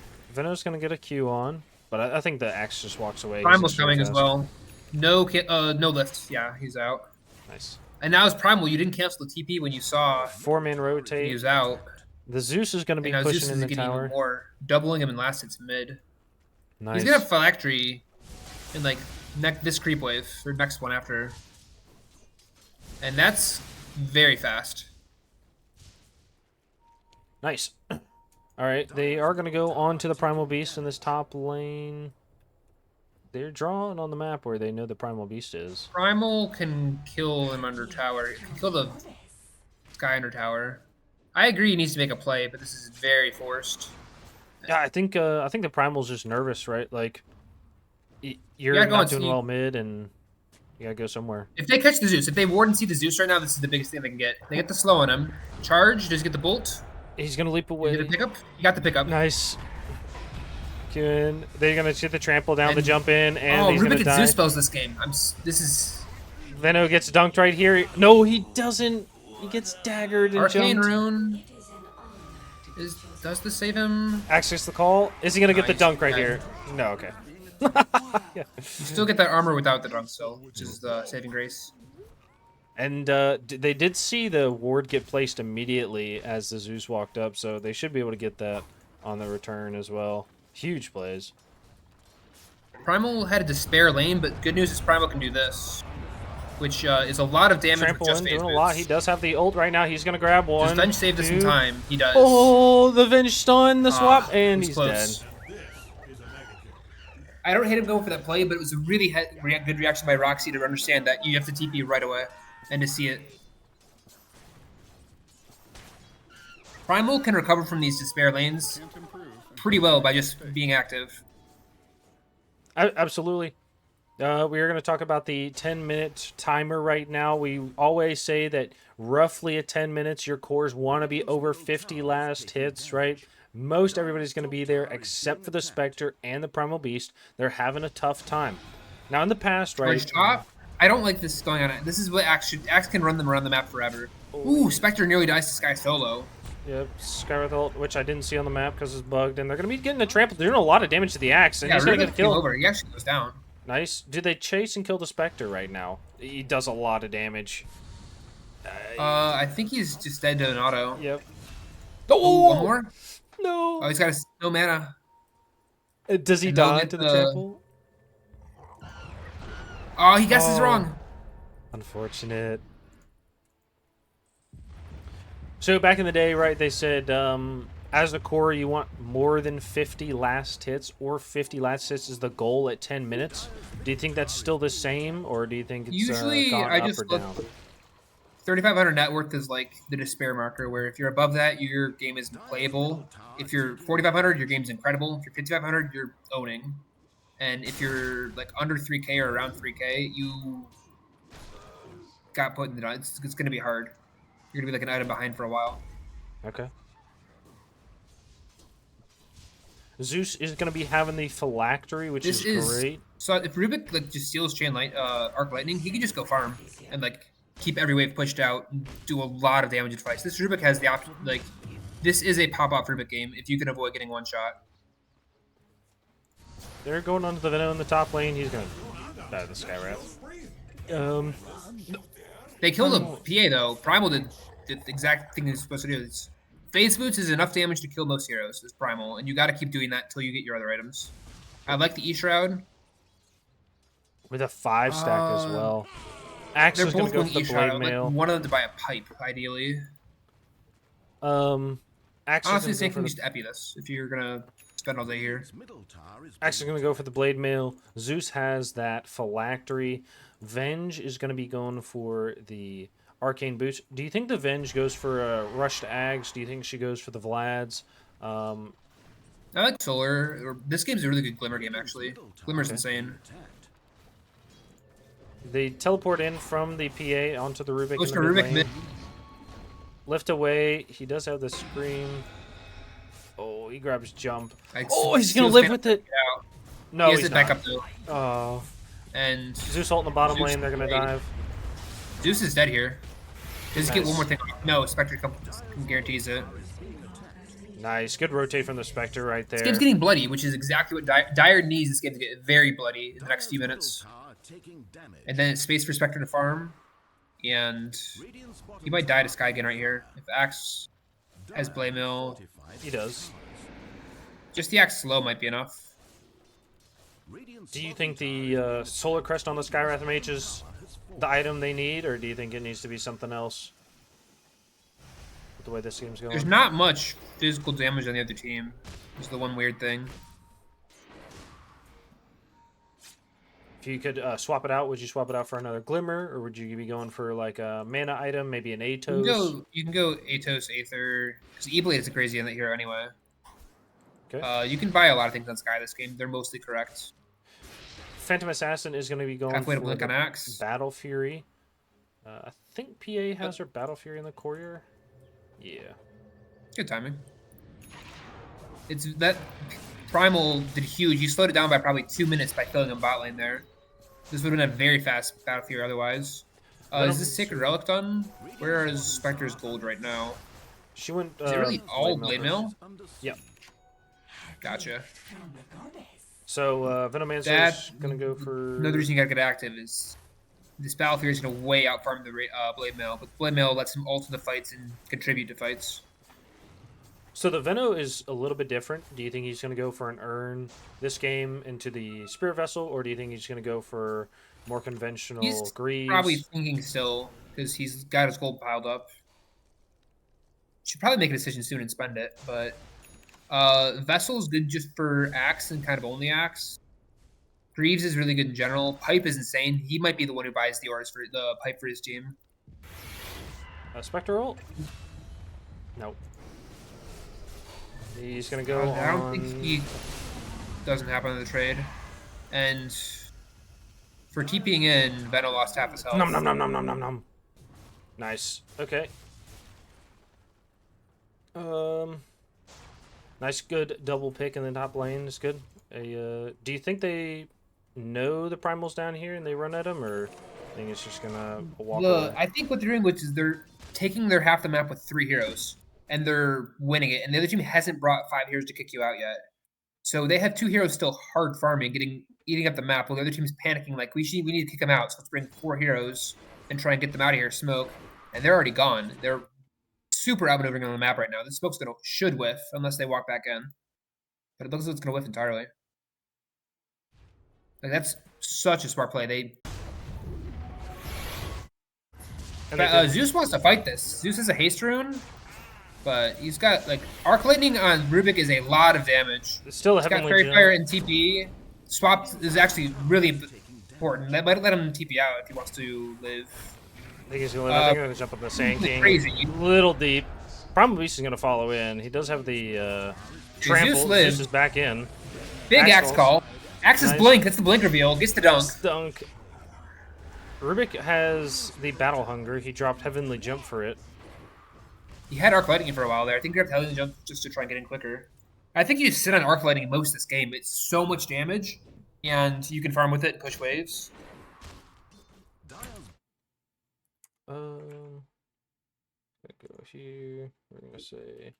Veno's going to get a Q on, but I think the Axe just walks away. Primal's coming as well. No lift. Yeah, he's out. Nice. And now it's Primal. You didn't cancel the TP when you saw 4-man rotate. he was out. The Zeus is going to be And now pushing Zeus in is the getting tower. even more, doubling him in last hits mid. Nice. He's gonna have Phylactery in like this creep wave or next one after, and that's very fast. Nice. All right, they are going to go on to the Primal Beast in this top lane. They're drawing on the map where they know the Primal Beast is. Primal can kill him under tower. It can kill the guy under tower. I agree he needs to make a play, but this is very forced. Yeah, I think the Primal's just nervous, right? Like, you're gotta go not and doing see. well mid, and you gotta go somewhere. If they catch the Zeus, if they ward and see the Zeus right now, this is the biggest thing they can get. They get the slow on him. Charge, does he get the bolt? He's gonna leap You away. get the pickup? You got the pickup. Nice. Good. They're gonna get the trample down, the jump in, and he's Rubik gonna gets die. Zeus spells this game. This is Veno gets dunked right here. No, he doesn't. He gets daggered and Arcane jumped. Rune. Does this save him? Access the call. Is he gonna get the Nice. dunk right Yeah. here? No. Okay. You still get that armor without the dunk still, which is the saving grace. And they did see the ward get placed immediately as the Zeus walked up, so they should be able to get that on the return as well. Huge plays. Primal had a despair lane, but good news is Primal can do this, which is a lot of damage Trample with just in, phase doing a lot. He boots. does have the ult right now. He's gonna grab one. Does Venge save this in two. time? He does. Oh, the Venge stun, the swap, and It was he's close. dead. I don't hate him going for that play, but it was a really good reaction by Roxy to understand that you have to TP right away and to see it. Primal can recover from these despair lanes pretty well by just being active. Absolutely. We are going to talk about the 10-minute timer right now. We always say that roughly at 10 minutes, your cores want to be over 50 last hits, right? Most everybody's going to be there except for the Spectre and the Primal Beast. They're having a tough time. Now, in the past, right? Top, I don't like this going on. This is what Axe should. Axe can run them around the map forever. Ooh, Spectre nearly dies to Sky solo. Yep, Skywrath ult, which I didn't see on the map because it's bugged, and they're going to be getting a trample. They're doing a lot of damage to the Axe, and Yeah, he's going to Rubik get a came kill. over. He actually goes down. Nice. Do they chase and kill the Spectre right now? He does a lot of damage. I think he's just dead to an auto. Yep. Oh, one more? No. Oh, he's got no mana. Does he And they'll die get to the the- trample? Oh, he guesses Oh. wrong. Unfortunate. So back in the day, right, they said as a core you want more than 50 last hits, or 50 last hits is the goal at 10 minutes. Do you think that's still the same, or do you think it's Usually, gone I up just or look. down? 3,500 net worth is like the despair marker, where if you're above that, your game is playable. If you're 4,500, your game's incredible. If you're 5,500, you're owning. And if you're like under 3K or around 3K, you got put in the. It's going to be hard. You're going to be like an item behind for a while. Okay. Zeus is going to be having the phylactery, which This is is great. so. If Rubik like just steals chain light, arc lightning, he can just go farm and like keep every wave pushed out and do a lot of damage in fights. This Rubik has the option. Like, this is a pop off Rubik game if you can avoid getting one shot. They're going onto the Venom in the top lane. He's going to die to the Skywrath. They killed a PA though. Primal did the exact thing he's supposed to do. It's, Phase Boots is enough damage to kill most heroes. It's Primal, and you got to keep doing that until you get your other items. I like the E-Shroud. With a 5 stack as well. Axe They're is going both to go going for the E-Shroud. blade I'd like mail. one of them to buy a pipe, ideally. Axe Honestly, is going saying to can go just epi this if you're gonna spend all day here. go for the blade mail. Zeus has that phylactery. Venge is going to be going for the arcane boots. Do you think the Venge goes for rushed Ags? Do you think she goes for the Vlads? I like Solar. This game's a really good Glimmer game, actually. Glimmer's insane. They teleport in from the PA onto the Rubik Goes in for the mid Rubik lane. mid. Lift away. He does have the scream. Oh, he grabs jump. Like, Oh, he's gonna Seal's live gonna with it. get out. No, He has he's it back not. up though. Oh, And Zeus ult in the bottom Zeus lane. They're gonna is great. dive. Zeus is dead here. Just get one more Nice. thing. No, Spectre guarantees it. Nice, good rotate from the Spectre right This there. game's getting bloody, which is exactly what Dire needs this game to get very bloody in the next few minutes. And then it's space for Spectre to farm. And he might die to Sky again right here. If Axe has Blade Mill, He does. just the Axe slow might be enough. Do you think the Solar Crest on the Skywrath Mage is the item they need, or do you think it needs to be something else? With the way this game's going. There's not much physical damage on the other team. Is the one weird thing. If you could swap it out, would you swap it out for another Glimmer, or would you be going for like a mana item, maybe an Atos? You can go Atos, Aether, because E-Blade is a crazy hero anyway. Okay. You can buy a lot of things on Sky this game. They're mostly correct. Phantom Assassin is going to be going Halfway to for Blink on the Axe. Battle Fury. I think PA has her Battle Fury in the courier. Yeah. Good timing. It's that Primal did huge. You slowed it down by probably 2 minutes by filling a bot lane there. This would have been a very fast Battle Fury otherwise. Is this Sacred Relic done? Where is Spectre's gold right now? She went. Is it really all Blade Blade Mill? Mill? Yep. Gotcha. So Venomancer That is going to go for. Another reason you gotta get active is this Battle Fury is gonna way out farm the Blade Mill, but Blade Mill lets him alter the fights and contribute to fights. So the Veno is a little bit different. Do you think he's going to go for an Urn this game into the Spirit Vessel, or do you think he's going to go for more conventional He's Greaves? probably thinking still because he's got his gold piled up. Should probably make a decision soon and spend it, but Vessel is good just for Axe and kind of only Axe. Greaves is really good in general. Pipe is insane. He might be the one who buys the orders for the Pipe for his team. Spectre ult? Nope. He's going to go I don't on... think he doesn't happen in the trade. And for TPing in, Venom lost half his health. Nom nom nom nom nom nom nom. Nice. Okay. Nice, good double pick in the top lane. Is good. Do you think they know the Primal's down here and they run at him, or I think it's just gonna walk away? I think what they're doing, which is they're taking their half the map with 3 heroes, and they're winning it. And the other team hasn't brought 5 heroes to kick you out yet. So they have 2 heroes still hard farming, eating up the map, while the other team's panicking like we need to kick them out. So let's bring 4 heroes and try and get them out of here. Smoke, and they're already gone. They're super outmaneuvering on the map right now. The smoke's should whiff unless they walk back in, but it looks like it's gonna whiff entirely. Like that's such a smart play. Zeus wants to fight this. Zeus is a haste rune, but he's got like Arc Lightning on Rubik is a lot of damage. It's still a He's got heavenly Fairy gem. Fire and TP. Swap is actually really important. That might let him TP out if he wants to live. I think he's gonna jump up the Sand King. Crazy. Little deep. Probably he's gonna follow in. He does have the trample. lives. Zeus is back in. Big Axe axe call. Axe's Nice. blink. That's the blink reveal. Gets the dunk. Dunk. Rubik has the Battle Hunger. He dropped Heavenly Jump for it. He had Arc Lightning for a while there. I think he grabbed Heavenly Jump just to try and get in quicker. I think you just sit on Arc Lightning most of this game. It's so much damage, and you can farm with it and push waves. Go here. We're gonna say. I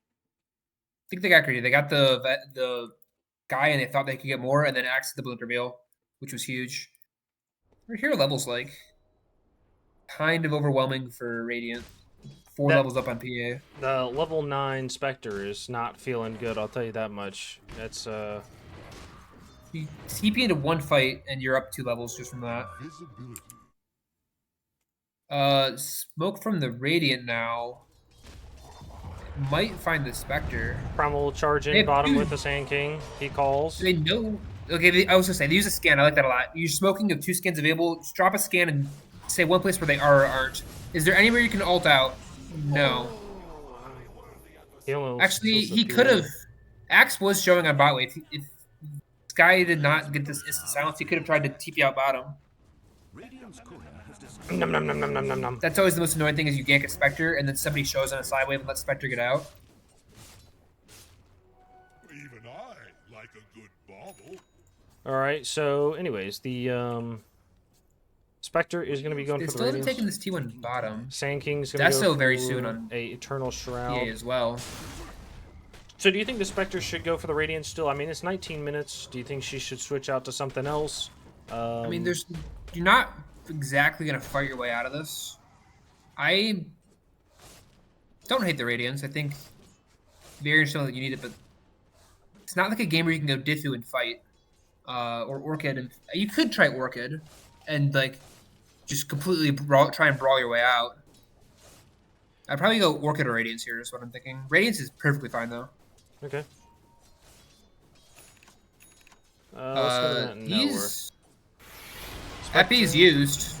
think they got greedy. They got the guy, and they thought they could get more, and then axed the blink reveal, which was huge. What are hero levels like? Kind of overwhelming for Radiant. 4 levels up on PA. The level 9 Spectre is not feeling good. I'll tell you that much. That's You TP into 1 fight, and you're up 2 levels just from that. Smoke from the Radiant now. Might find the Spectre. Primal charge in bottom with the Sand King. He calls. They know. Okay, I was gonna say they use a scan. I like that a lot. You're smoking of 2 scans available. Just drop a scan and say one place where they are or aren't. Is there anywhere you can ult out? No. Actually, he could have. Axe was showing on bot wave. If Sky did not get this instant silence, he could have tried to TP out bottom. Radiant's courier has destroyed. Nom nom nom nom nom nom nom. That's always the most annoying thing is you gank a Spectre and then somebody shows on a side wave and lets Spectre get out. Even I like a good bauble. All right. So, anyways, the Spectre is going to be going They for the still haven't Radiance. taken this T1 bottom. Sand King's going to That's go so very for soon on a Eternal Shroud. PA as well. So do you think the Spectre should go for the Radiance still? I mean, it's 19 minutes. Do you think she should switch out to something else? I mean, you're not exactly gonna fight your way out of this. I don't hate the Radiance. I think very interesting that you need it, but it's not like a game where you can go Dithu and fight, or Orchid. And you could try Orchid, and like just completely try and brawl your way out. I'd probably go Orchid or Radiance here. Is what I'm thinking. Radiance is perfectly fine though. Okay. Let's go to that nowhere. He's Epi's used.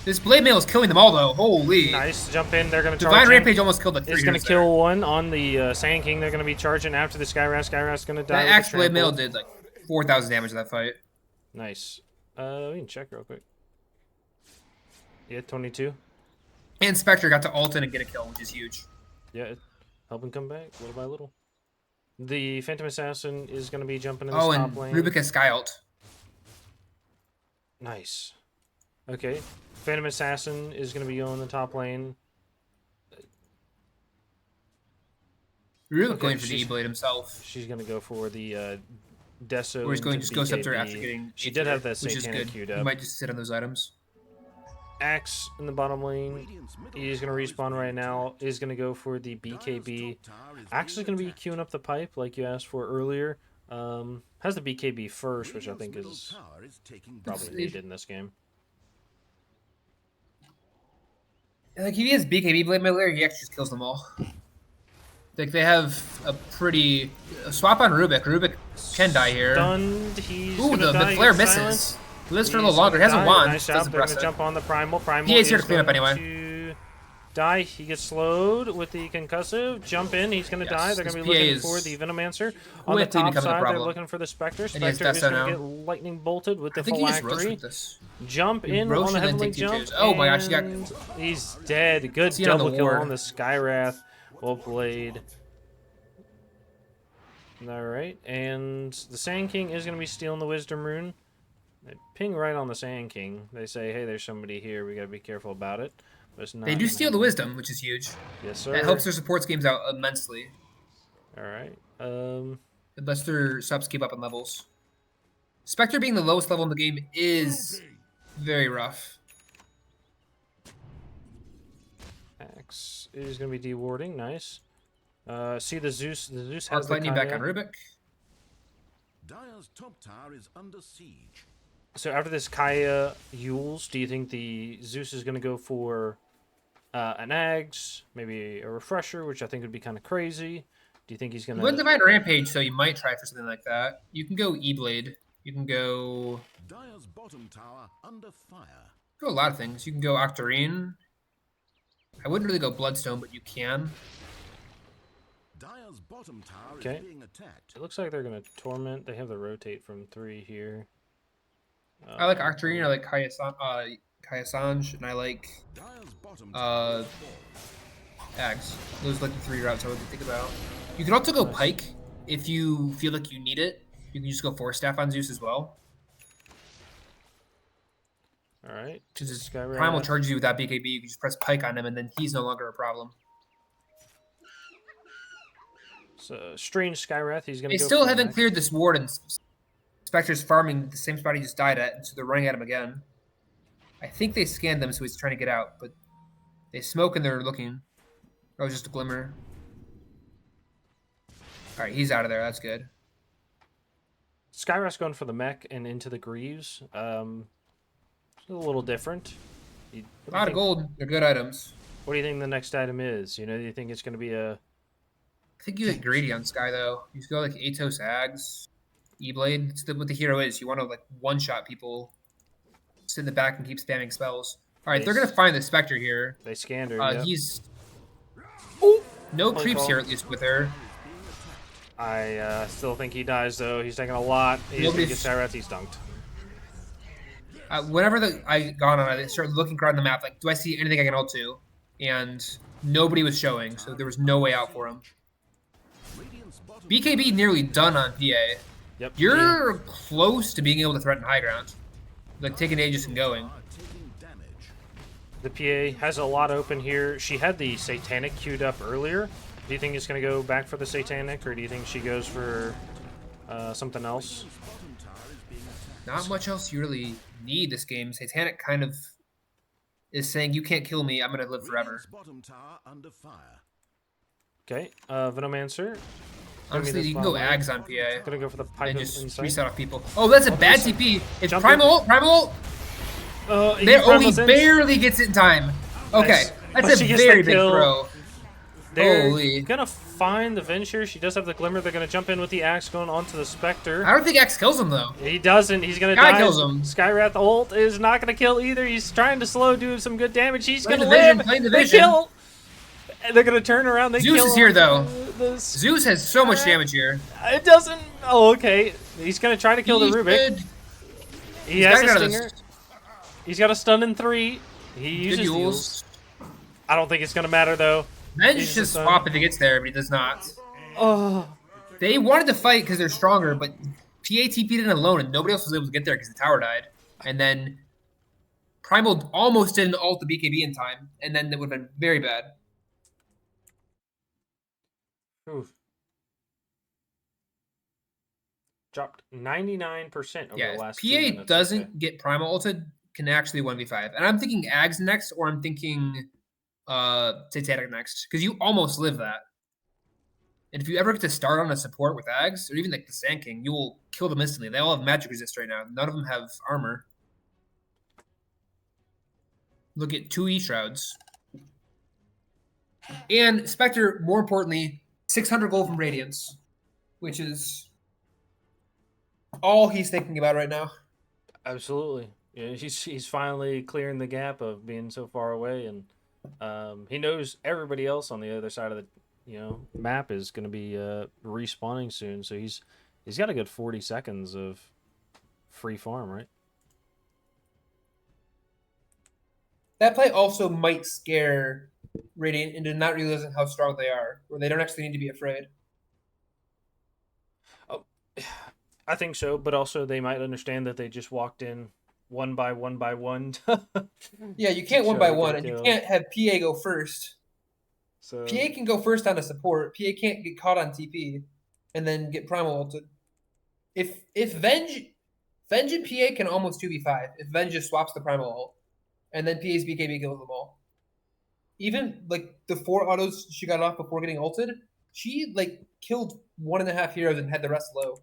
This Blade Mail is killing them all though. Holy! Nice. Jump in. They're going to charge Divine in. Rampage almost killed the three. It's going to heroes kill there. one on the Sand King. They're going to be charging after the Skywrath. Skywrath's going to die. That with the Axe Blade Mail trample. did like 4,000 damage in that fight. Nice. We can check real quick. Yeah, 22. And Spectre got to ult in and get a kill, which is huge. Yeah, helping come back little by little. The Phantom Assassin is going to be jumping in the Oh, top and lane. Rubik has Sky ult. Nice. Okay. Phantom Assassin is going to be going the top lane. Rubik Okay, going for the she's- E-Blade himself. She's going to go for the Deso. Or he's going into just Ghost Scepter BKB. after getting She Aether, did have that which is Satanic good. queued He up. might just sit on those items. Axe in the bottom lane. Radiant's middle He's going to tower respawn is right now. being Is going to go for the attacked. BKB. Dire's top tower is Axe is being going to be attacked. queuing up the pipe like you asked for earlier. Has the BKB first, which I Radiant's think middle is tower is taking probably damage. needed in this game. Like, if he has BKB Blade Mail there, he actually just kills them all. Like, they have a pretty... swap on Rubik. Rubik can die here. Stunned. He's Ooh, going to the die. flare He gets misses. silenced. He lives for a He's little longer. He has a gonna die. wand. Nice Doesn't job. They're press going to it. jump on the Primal. Primal PA's here is to clean up going anyway. to die. He gets slowed with the concussive. Jump in. He's going to Yes, die. They're going to this be looking PA for is the Venomancer. On the quickly top becoming a side, they're problem. looking for the Spectre. And he has Spectre is Deso going to now. get lightning bolted with the I think he just roasted phylactery. with this. Jump He in on roasted the and heavenly take two jump. twos. Oh my gosh, he got- and he's dead. Good See it on the double kill ward. on the Skywrath. Well played. All right, and the Sand King is going to be stealing the Wisdom Rune. They ping right on the Sand King. They say, "Hey, there's somebody here. We got to be careful about it." But it's not. They do gonna steal the happen. Wisdom, which is huge. Yes, sir. That helps their support schemes out immensely. All right. It lets their subs keep up in levels. Spectre being the lowest level in the game is very rough. Axe is going to be dewarding. Nice. See the Zeus. The Zeus has Arc the Lightning back on Kaya. Rubik. Dire's top tower is under siege. So after this Kaya Yules, do you think the Zeus is going to go for an Ags, maybe a Refresher, which I think would be kind of crazy? Do you think he's going One to... Divine Rampage, so you might try for something like that. You can go E-Blade. You can go Dire's bottom tower under fire. a lot of things. You can go Octarine. I wouldn't really go Bloodstone, but you can. Dire's bottom tower Okay. is being attacked. It looks like they're going to Torment. They have the rotate from 3 here. I like Octarine. I like Kaya Sange, and I like Dire's bottom tower is full. Ags. Those are like the 3 routes I would think about. You can also go Nice. Pike if you feel like you need it. You can just go Force Staff on Zeus as well. All right. Because his Skywrath. Primal charges you with that BKB. You can just press Pike on him, and then he's no longer a problem. So, Strange Skywrath. He's going to They go still for haven't that. cleared this ward, and Spectre's farming the same spot he just died at, and so they're running at him again. I think they scanned them, so he's trying to get out, but they smoke and they're looking. Oh, just a glimmer. All right, he's out of there. That's good. Skywrath's going for the mech and into the Greaves. It's a little different. A lot of gold. They're good items. What do you think the next item is? You know, do you think it's going to be a... I think you get greedy on Sky though. You go like Atos Ags, E-Blade. It's what the hero is. You want to like one-shot people, sit in the back and keep spamming spells. All right, they're gonna find the Spectre here. They scanned her. Yep. He's no Play creeps ball. here at least with her. I still think he dies, though. He's taking a lot. He's going to get Nobody's- Skywrath. He's dunked. Whenever I got on it, I started looking around the map, like, do I see anything I can ult to? And nobody was showing, so there was no way out for him. BKB nearly done on PA. Yep. You're close to being able to threaten high ground. Like, taking Aegis and going. The PA has a lot open here. She had the Satanic queued up earlier. Do you think it's going to go back for the Satanic, or do you think she goes for something else? Not much else you really need this game. Satanic kind of is saying, you can't kill me, I'm going to live forever. Okay, Venomancer. Honestly, you can go Ags on PA. Gonna go for the pipe and just inside. reset off people. Oh, that's a bad TP. It's Jump Primal ult. He barely gets it in time. Okay, that's a very big throw. They're Holy. gonna find the Venture. She does have the Glimmer. They're gonna jump in with the Axe going onto the Spectre. I don't think Axe kills him, though. He doesn't. He's gonna Sky die. kills him. Skywrath ult is not gonna kill either. He's trying to slow do some good damage. He's Playing gonna division, live. playing They division. kill. And they're gonna turn around. They Zeus kill is here, him. though. The Zeus has so much damage here. It doesn't. Oh, okay. He's gonna try to kill the Rubik. He has a Stinger. He's got a stun in 3. He uses duels. I don't think it's gonna matter though. Venge just swap if he gets there, but he does not. Oh. They wanted to fight because they're stronger, but PA TP'd in alone, and nobody else was able to get there because the tower died. And then Primal almost didn't ult the BKB in time, and then it would have been very bad. Oof. Dropped 99% over Yeah, the last PA 2 minutes. doesn't get Primal ulted, can actually 1v5. And I'm thinking Ags next, or I'm thinking Satanic next, because you almost live that. And if you ever get to start on a support with Ags, or even like the Sand King, you will kill them instantly. They all have magic resist right now. None of them have armor. Look at 2 E-Shrouds. And Spectre, more importantly, 600 gold from Radiance, which is all he's thinking about right now. Absolutely. Yeah, he's finally clearing the gap of being so far away, and he knows everybody else on the other side of the map is going to be respawning soon. So he's got a good 40 seconds of free farm, right? That play also might scare Radiant into not realizing how strong they are, where they don't actually need to be afraid. Oh, I think so, but also they might understand that they just walked in one by one. Yeah, you can't one by one, and you can't have PA go first. So PA can go first on a support. PA can't get caught on TP, and then get Primal ulted. If Venge and PA can almost 2v5, if Venge just swaps the Primal ult, and then PA's BKB kills them all. Even like the 4 autos she got off before getting ulted, she like killed 1.5 heroes and had the rest low.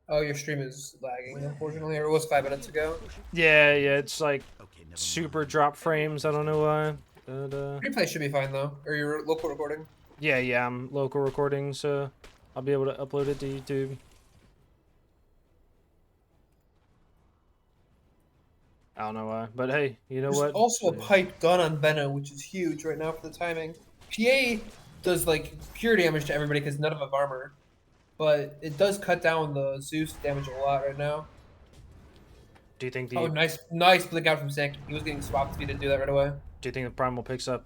Oh, your stream is lagging, unfortunately, or it was 5 minutes ago. yeah, it's like super drop frames. I don't know why. But, Replay should be fine though, or your local recording. yeah, I'm local recording, so I'll be able to upload it to YouTube. I don't know why, but hey, you know There's what? also a pipe done on Venom, which is huge right now for the timing. PA does like pure damage to everybody because none of them have armor, but it does cut down the Zeus damage a lot right now. Do you think the Oh, nice blink out from Sank. He was getting swapped if he didn't do that right away. Do you think the Primal picks up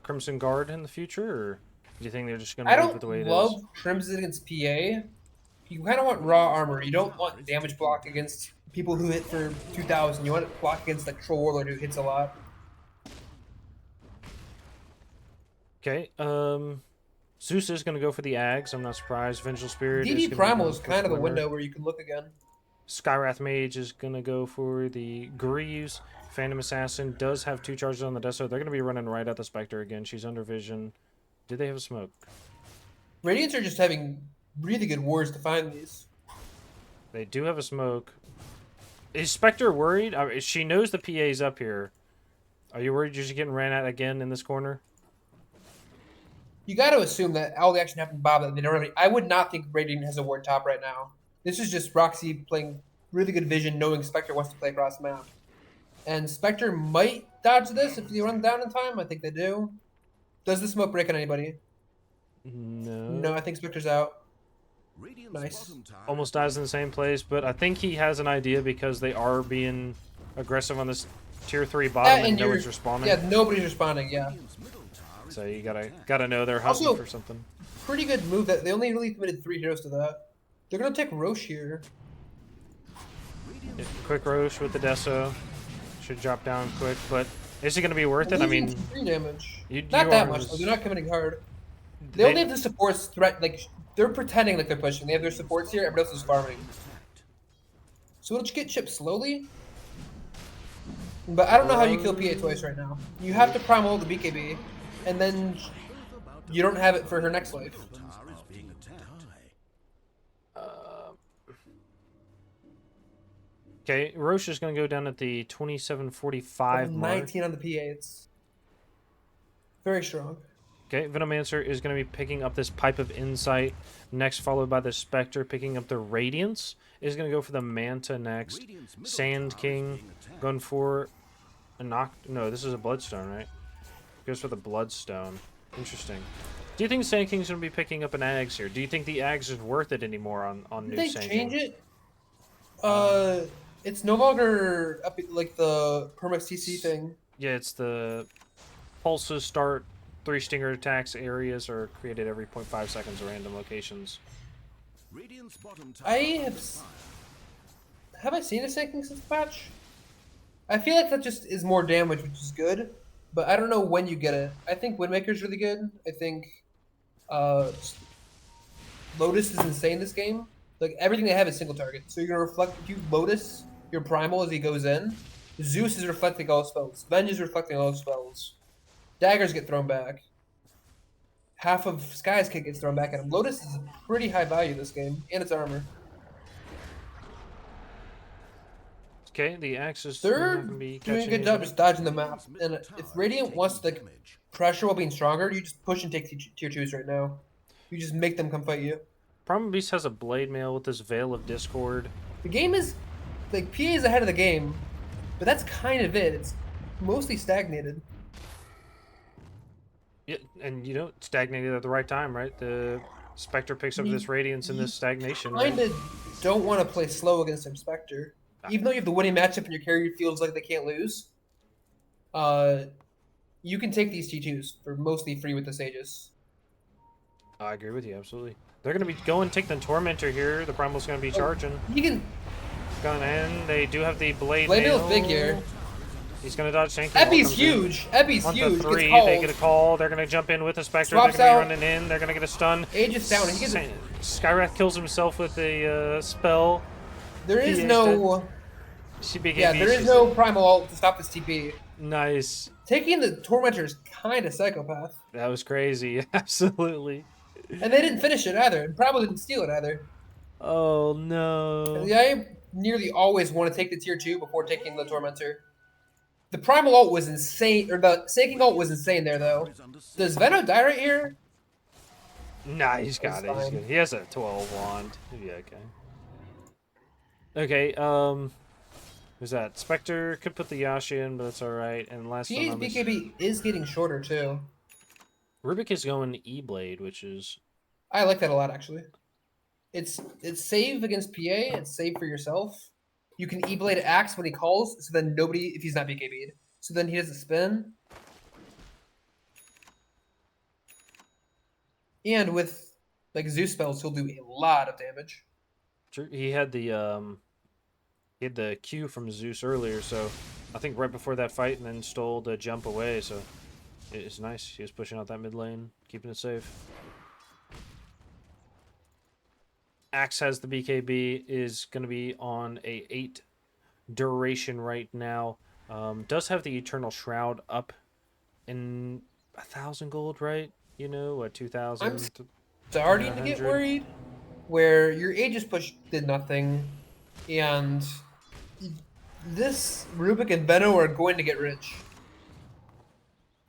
Crimson Guard in the future, or do you think they're just gonna I leave it the way don't it love is? Crimson against PA. You kind of want raw armor. You don't want damage block against people who hit for 2,000. You want it block against like Troll Warlord who hits a lot. Okay. Zeus is going to go for the Ags. I'm not surprised. Vengeful Spirit is DD going to Primal go is for kind of the Glimmer. window where you can look again. Skywrath Mage is going to go for the Greaves. Phantom Assassin does have 2 charges on the Deso. They're going to be running right at the Spectre again. She's under vision. Do they have a smoke? Radiants are just having really good wars to find these. They do have a smoke. Is Spectre worried? She knows the PA's up here. Are you worried you're just getting ran at again in this corner? You got to assume that all the action happened to Bob. That they don't really, I would not think Radiant has a ward top right now. This is just Roxy playing really good vision, knowing Spectre wants to play across the map. And Spectre might dodge this if they run down in time. I think they do. Does the smoke break on anybody? No. No, I think Spectre's out. Radiant's Nice. bottom tower Almost dies in the same place, but I think he has an idea because they are being aggressive on this tier 3 bottom and no one's responding. Yeah, nobody's responding. Yeah. Radiant's middle tower is So you gotta know they're hunting Also- for something. Pretty good move that they only really committed 3 heroes to that. They're gonna take Roche here. Yeah, quick Roche with the Deso. Should drop down quick, but is it going to be worth it? I mean, 3 damage. you Not that are- much. Though. They're not committing hard. They they- only have the supports threat. Like they're pretending like they're pushing. They have their supports here. Everybody else is farming. So it'll get chipped slowly. But I don't know how you kill PA twice right now. You have to primal the BKB, and then you don't have it for her next life. tower is being attacked. Okay, Roche is going to go down at the 2745 mark. 19 on the PA. It's very strong. Okay, Venomancer is going to be picking up this Pipe of Insight next, followed by the Spectre picking up the Radiance. Is going to go for the Manta next. Radiant's middle Sand tower is King being attacked. going for a knock. No, this is a Bloodstone, right? Goes for the Bloodstone. Interesting. Do you think Sand King's going to be picking up an Ags here? Do you think the Ags is worth it anymore on Did new they Sand change King? it? It's no longer up like the permax TC thing. Yeah, it's the pulses start 3 stinger attacks. Areas are created every 0.5 seconds at random locations. Radiant's bottom tower I is have on s- fire. Have I seen a Sand King since the patch? I feel like that just is more damage, which is good. But I don't know when you get it. I think Windmaker's really good. I think Lotus is insane this game. Like everything they have is single target. So you're gonna reflect if you Lotus your primal as he goes in. Zeus is reflecting all spells. Venge is reflecting all spells. Daggers get thrown back. Half of Sky's kick gets thrown back at him. Lotus is pretty high value this game, and its armor. Okay, the Axe is They're not gonna be doing a catching good job anybody. just dodging the map. And if Radiant wants to like, pressure while being stronger, you just push and take tier 2s right now. You just make them come fight you. Problem Beast has a Blade Mail with this Veil of Discord. The game is like PA is ahead of the game, but that's kind of it. It's mostly stagnated. Yeah, and you know, stagnated at the right time, right? The Spectre picks up this Radiance in this stagnation. Right? Kind of don't want to play slow against their Spectre. Even though you have the winning matchup and your carry feels like they can't lose, you can take these T2s for mostly free with the Sages. I agree with you, absolutely. They're going to be going take the Tormentor here. The Primal's going to be charging. You can Going in. They do have the Blade Blade Mail. Mail's big here. He's going to dodge Sand King. Epi's huge. Epi's 1 to huge. 3. Gets called. They get a call. They're going to jump in with the Spectre. Swaps They're out. going to be running in. They're going to get a stun. Aegis down. He gets a, Skywrath kills himself with a spell. there is He is no. CBKB. Yeah, there is no primal ult to stop this TP. Nice. Taking the Tormentor is kind of psychopath. That was crazy. Absolutely. And they didn't finish it either. And Primal didn't steal it either. Oh no. Yeah, I nearly always want to take the tier 2 before taking the Tormentor. The Primal ult was insane, or the Saking ult was insane there though. Does Veno die right here? Nah, he's got it. He's fine. good. He has a 12 wand. Yeah, okay. Who's that? Spectre could put the Yashi in, but that's alright. And last PA's one on this... BKB is getting shorter too. Rubik is going E-Blade, which is... I like that a lot actually. It's save against PA, it's save for yourself. You can E-Blade Axe when he calls, so then nobody, if he's not BKB'd. So then he doesn't spin. And with like Zeus spells, he'll do a lot of damage. True. He had the Q from Zeus earlier, so I think right before that fight, and then stole the jump away, so It's nice. He was pushing out that mid lane, keeping it safe. Axe has the BKB, is going to be on a 8 duration right now. Does have the Eternal Shroud up in 1,000 gold, right? You know, what, 2,000? I'm starting to get worried where your Aegis push did nothing, and this Rubik and Benno are going to get rich.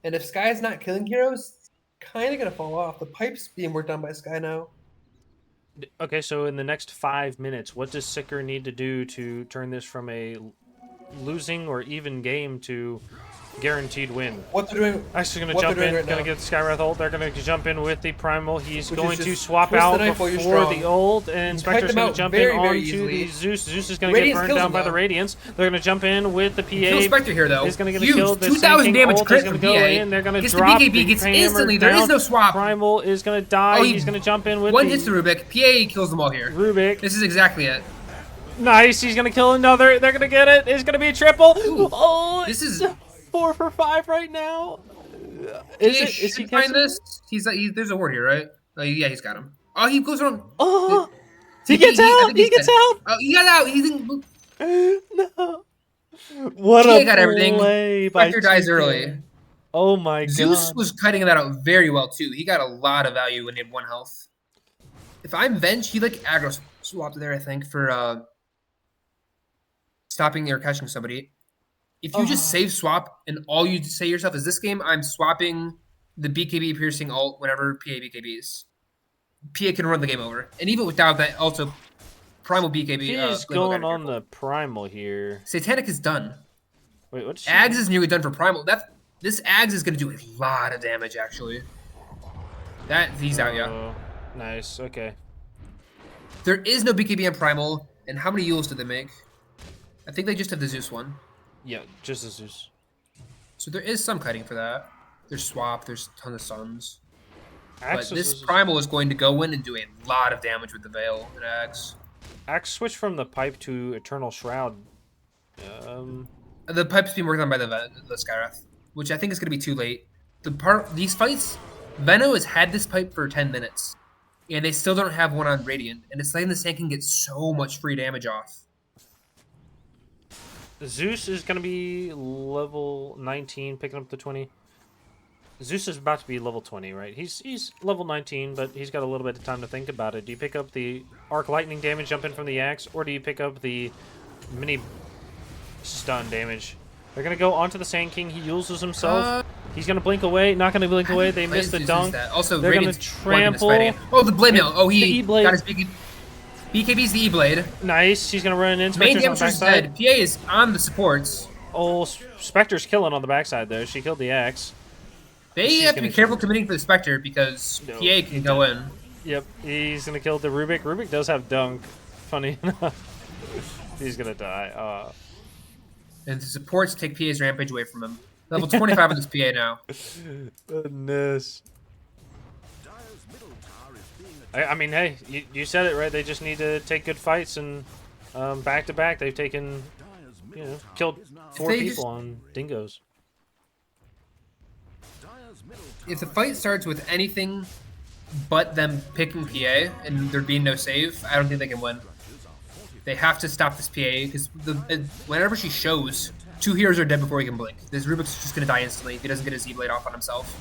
And if Sky's not killing heroes, it's kind of going to fall off. The pipe's being worked on by Sky now. Okay, so in the next 5 minutes, what does SICKR need to do to turn this from a losing or even game to guaranteed win? What they're doing? Actually, going to jump in, right going to now. get the Skywrath ult. They're going to jump in with the Primal. He's Which going is to just swap twist the out knife while you're before strong. the ult, and Spectre's them going to out jump very, in very onto easily. the Zeus. Zeus is going to get Radiance burned kills down him, by the though. Radiance. They're going to jump in with the PA. Kill Spectre here, though. He's going to get Huge. killed. The 2,000 sinking damage ult crit is going from to go PA. in. They're going to Gets the drop BKB, the gets hammer instantly. There is down. no swap. Primal is going to die. Oh, He's going to jump in with one the hits the Rubik. PA kills them all here. Rubik. This is exactly it. Nice. He's going to kill another. They're going to get it. It's going to be a triple. Ooh, Oh, this is 4 for 5 right now. Is Is he find catching this? He's like, there's a ward here, right? Oh, yeah, he's got him. Oh, he goes wrong. Oh, he I gets out. think He he's gets dead. out. Oh, he got out. He didn't. No. What PA a got everything. play by Spectre dies 2K. early. Oh my Zeus god. was cutting that out very well too. He got a lot of value when he had 1 health. If I'm Venge, he like aggro swapped there, I think, for stopping or catching somebody. If you just save swap and all you say to yourself is this game, I'm swapping the BKB piercing ult whenever PA BKBs. PA can run the game over. And even without that, also primal BKB. He's going on the primal here. Satanic is done. Wait, what's she Ags is nearly done for primal. This Ags is going to do a lot of damage, actually. He's out, yeah. Nice, okay. There is no BKB on primal. And how many Yules did they make? I think they just have the Zeus one. Yeah, just a Zeus. So there is some kiting for that. There's swap, there's a ton of suns. Axe But this primal is going to go in and do a lot of damage with the Veil and Axe. Axe switched from the pipe to Eternal Shroud. The pipe's being worked on by the Skyrath, which I think is going to be too late. These fights, Venno has had this pipe for 10 minutes, and they still don't have one on Radiant, and it's letting the Sand King get so much free damage off. Zeus is going to be level 19, picking up the 20. Zeus is about to be level 20, right? He's level 19, but he's got a little bit of time to think about it. Do you pick up the arc lightning damage jump in from the axe, or do you pick up the mini stun damage? They're going to go onto the Sand King. He uses himself. He's going to blink away. Not going to blink away. They missed the dunk. Also, they're going to trample. Oh, the Blade Mail. Oh, he E-Blade. got his BKB's the E-Blade. Nice. He's going to run in. Main Spectre's on the damager's backside. dead. PA is on the supports. Oh, Spectre's killing on the backside, though. She killed the axe. They have to be careful committing for the Spectre because PA can go in. Yep, he's going to kill the Rubik. Rubik does have dunk. Funny enough. He's going to die. And the supports take PA's rampage away from him. Level 25 on this PA now. Goodness. I mean, hey, you said it, right? They just need to take good fights, and back to back, they've taken, killed 4 people on Dingos. If the fight starts with anything but them picking PA and there being no save, I don't think they can win. They have to stop this PA because whenever she shows, 2 heroes are dead before he can blink. This Rubik's just going to die instantly if he doesn't get his Z-Blade off on himself.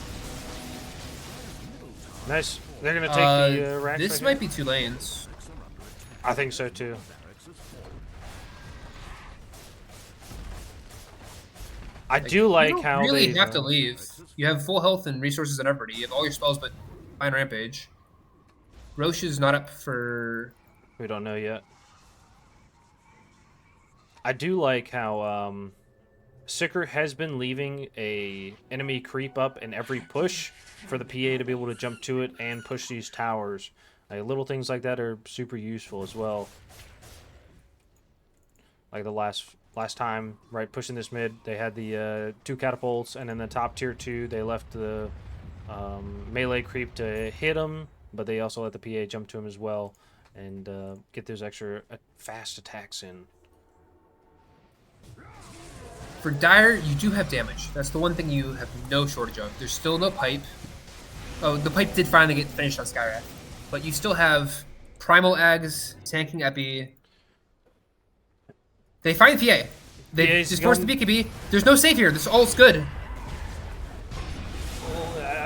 Nice. They're going to take the rack. This might be 2 lanes. I think so, too. I do like how you really they have to leave. You have full health and resources and everybody. You have all your spells but Fine Rampage. Roche is not up for... We don't know yet. I do like how SICKR has been leaving a enemy creep up in every push for the PA to be able to jump to it and push these towers. Like, little things like that are super useful as well. Like the last time, right, pushing this mid, they had the 2 catapults, and in the top tier 2, they left the melee creep to hit him, but they also let the PA jump to him as well and get those extra fast attacks in. For Dire, you do have damage. That's the one thing you have no shortage of. There's still no pipe. Oh, the pipe did finally get finished on Skywrath. But you still have Primal Ags, tanking Epi. They find PA. They PA's just force the going- BKB. There's no save here. This all's good.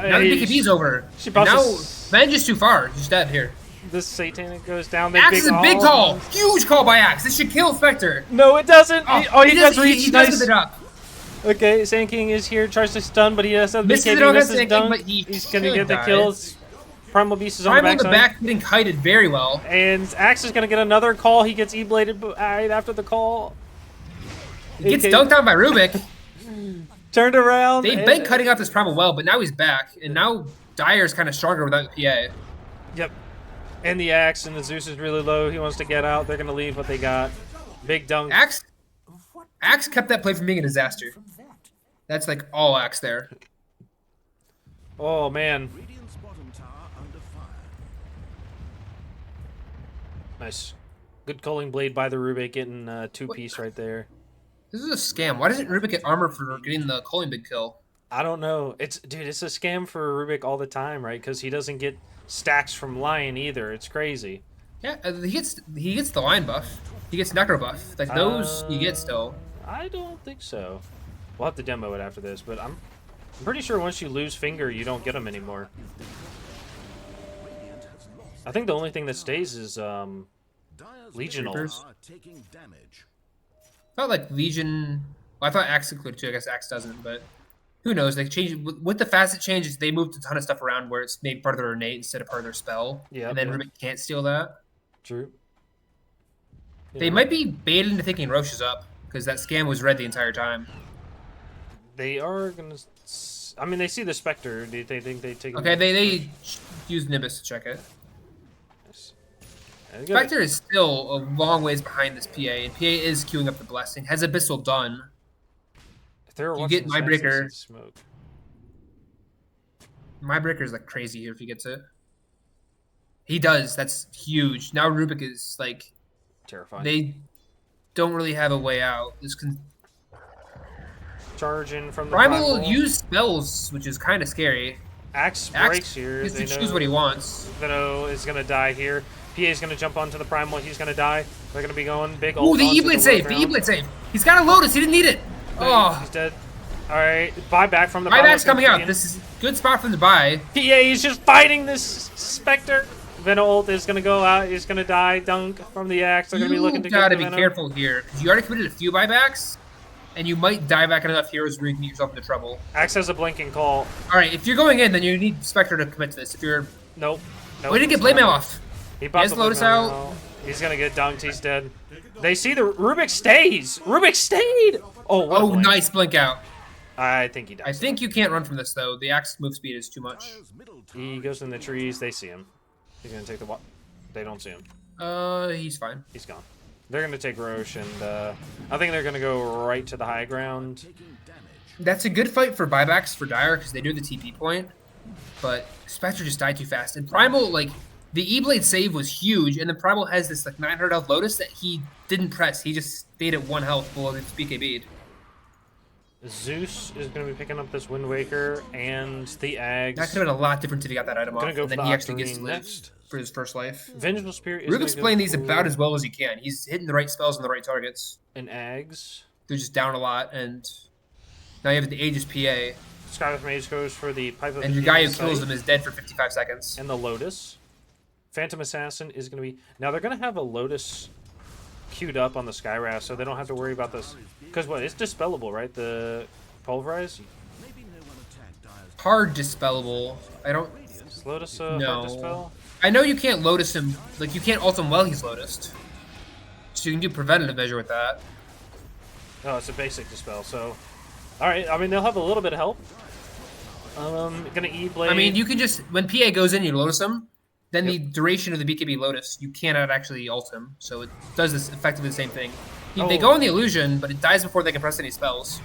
Now the BKB's over. She And now, bounces- Venge is too far. He's dead here. This Satanic goes down. They Axe is a big oh, call. Huge call by Axe. This should kill Spectre. No, it doesn't. He does reach. He does Nice. get it up. Okay, Sand King is here, tries to stun, but he does have the Misses it BKB, on misses Sand King, dunk. but he He's gonna should get the die. kills. Primal Beast is on Primal the in the backside. back getting kited very well. And Axe is gonna get another call. He gets E-bladed right after the call. He gets AK dunked on by Rubik. Turned around. They've and- been cutting out this Primal well, but now he's back. And now Dire's kind of stronger without the PA. Yep. And the Axe and the Zeus is really low. He wants to get out. They're gonna leave what they got. Big dunk. Axe kept that play from being a disaster. That's like all Axe there. Oh man. Radiant's bottom tower under fire. Nice. Good culling blade by the Rubik, getting two-piece right there. This is a scam. Why doesn't Rubik get armor for getting the Culling big kill? I don't know. It's a scam for Rubik all the time, right? Because he doesn't get stacks from Lion either. It's crazy. Yeah, he gets the line buff. He gets Necro buff. Like those he gets still. I don't think so. We'll have to demo it after this, but I'm pretty sure once you lose Finger, you don't get them anymore. I think the only thing that stays is Dire's Legionals. Reapers are taking damage. I thought like Legion. Well, I thought Axe included too. I guess Axe doesn't, but who knows? They change with the facet changes. They moved a ton of stuff around where it's made part of their innate instead of part of their spell. Yeah, and then yeah. Rubik can't steal that. True. They might be baited into thinking Roche is up because that scam was red the entire time. They are gonna. I mean, they see the Spectre. Do they think they take? Okay, they use Nimbus to check it. Spectre. Spectre is still a long ways behind this PA, and PA is queuing up the blessing. Has Abyssal done? If they're You watching get My stats, they Breaker. see Smoke. My Breaker is like crazy here if he gets it. He does. That's huge. Now Rubik is like Terrifying. they don't really have a way out. This can Charging from the Primal use spells, which is kind of scary. Axe breaks Axe here. gets They to choose know what he wants. Venom is gonna die here. PA is gonna jump onto the Primal. He's gonna die. They're gonna be going big. Ooh, ult the onto E-Blade save. The ground. E-Blade save. He's got a Lotus. He didn't need it. Oh, He's dead. All right, buyback from the Primal. buyback's coming out. This is a good spot for him to buy. PA is just fighting this Spectre. Venom ult is gonna go out. He's gonna die. Dunk from the Axe. They're gonna be looking to get gotta the be Venom. careful here because you already committed a few buybacks, and you might die back on enough heroes where you can get yourself into trouble. Axe has a blinking call. All right, if you're going in, then you need Spectre to commit to this. If you're, Nope. Nope. we didn't get Blade Mail off. He popped has the Lotus Blade Mail out. now. He's gonna get dunked. He's dead. They see the Rubik stays. Rubik stayed. Oh, what a Oh, blink. nice blink out. I think he dies. I think you can't run from this though. The Axe move speed is too much. Dire's middle tower He goes in the trees. They see him. He's gonna take the. They don't see him. He's fine. He's gone. They're gonna take Roche, and I think they're gonna go right to the high ground. taking damage. That's a good fight for buybacks for Dire because they do the TP point, but Spectre just died too fast. And Primal, like the E-Blade save was huge, and then Primal has this like 900 health Lotus that he didn't press. He just stayed at 1 health below its BKB. Zeus is gonna be picking up this Wind Waker and the Ags. That could have been a lot different if he got that item off, Gonna go and for then the he actually gets to Octarine live next. for his first life. Vengeful Spirit is Rubik's gonna go playing these for about as well as he can. He's hitting the right spells on the right targets. an Ags. They're just down a lot, and now you have the Aegis PA, Skywrath Mage goes for the Pipe of and the your guy who Demon kills Sight them is dead for 55 seconds. and the Lotus. Phantom Assassin is gonna be now. They're gonna have a Lotus queued up on the Skywrath, so they don't have to worry about this. Because what? It's dispellable, right? The Pulverize. Maybe no one attacked Dire's Hard dispellable. I don't. Is Lotus No. hard dispel? I know you can't Lotus him. Like you can't ult him while he's Lotused. So you can do preventative measure with that. No, it's a basic dispel. So, all right. I mean, they'll have a little bit of help. Gonna E-Blade. I mean, you can just when PA goes in, you Lotus him. Then the duration of the BKB Lotus, you cannot actually ult him. So it does this effectively the same thing. They go on the illusion, but it dies before they can press any spells.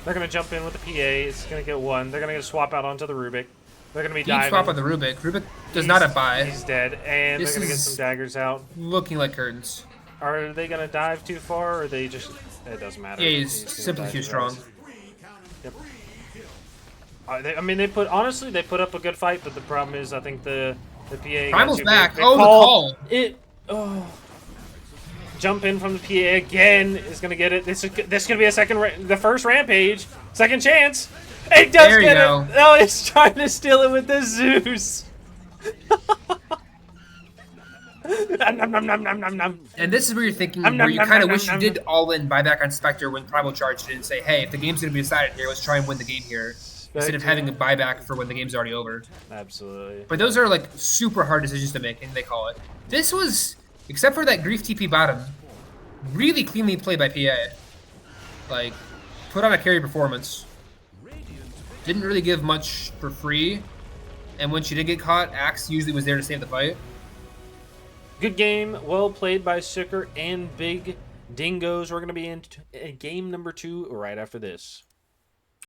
They're gonna jump in with the PA. It's gonna get one. They're gonna get a swap out onto the Rubik. They're gonna be You diving. swap on the Rubik. Rubik does not have buy. He's dead, and This they're gonna get is- some daggers out. Looking like curtains. Are they gonna dive too far, or are they just? It doesn't matter. Yeah, he's gonna simply dive too strong. fast. Yep. I mean, they put up a good fight, but the problem is, I think the PA got Primal's too back. big. Oh, the call. Jump in from the PA again is gonna get it. This is gonna be the first rampage, second chance. It does There you get go. it. Oh, it's trying to steal it with the Zeus. Nom, nom, nom, nom, nom, nom. And this is where you're thinking, Nom, where nom, you nom, kind of nom, wish you nom, did nom. all in buyback on Spectre when Primal charged in and say, hey, if the game's going to be decided here, let's try and win the game here. Instead of having a buyback for when the game's already over. Absolutely. But those are like super hard decisions to make, and they call it. This was, except for that Grief TP bottom, really cleanly played by PA. Like, put on a carry performance. Didn't really give much for free. And when she did get caught, Axe usually was there to save the fight. Good game, well played by SICKR and Big Dingos. We're going to be in game number 2 right after this.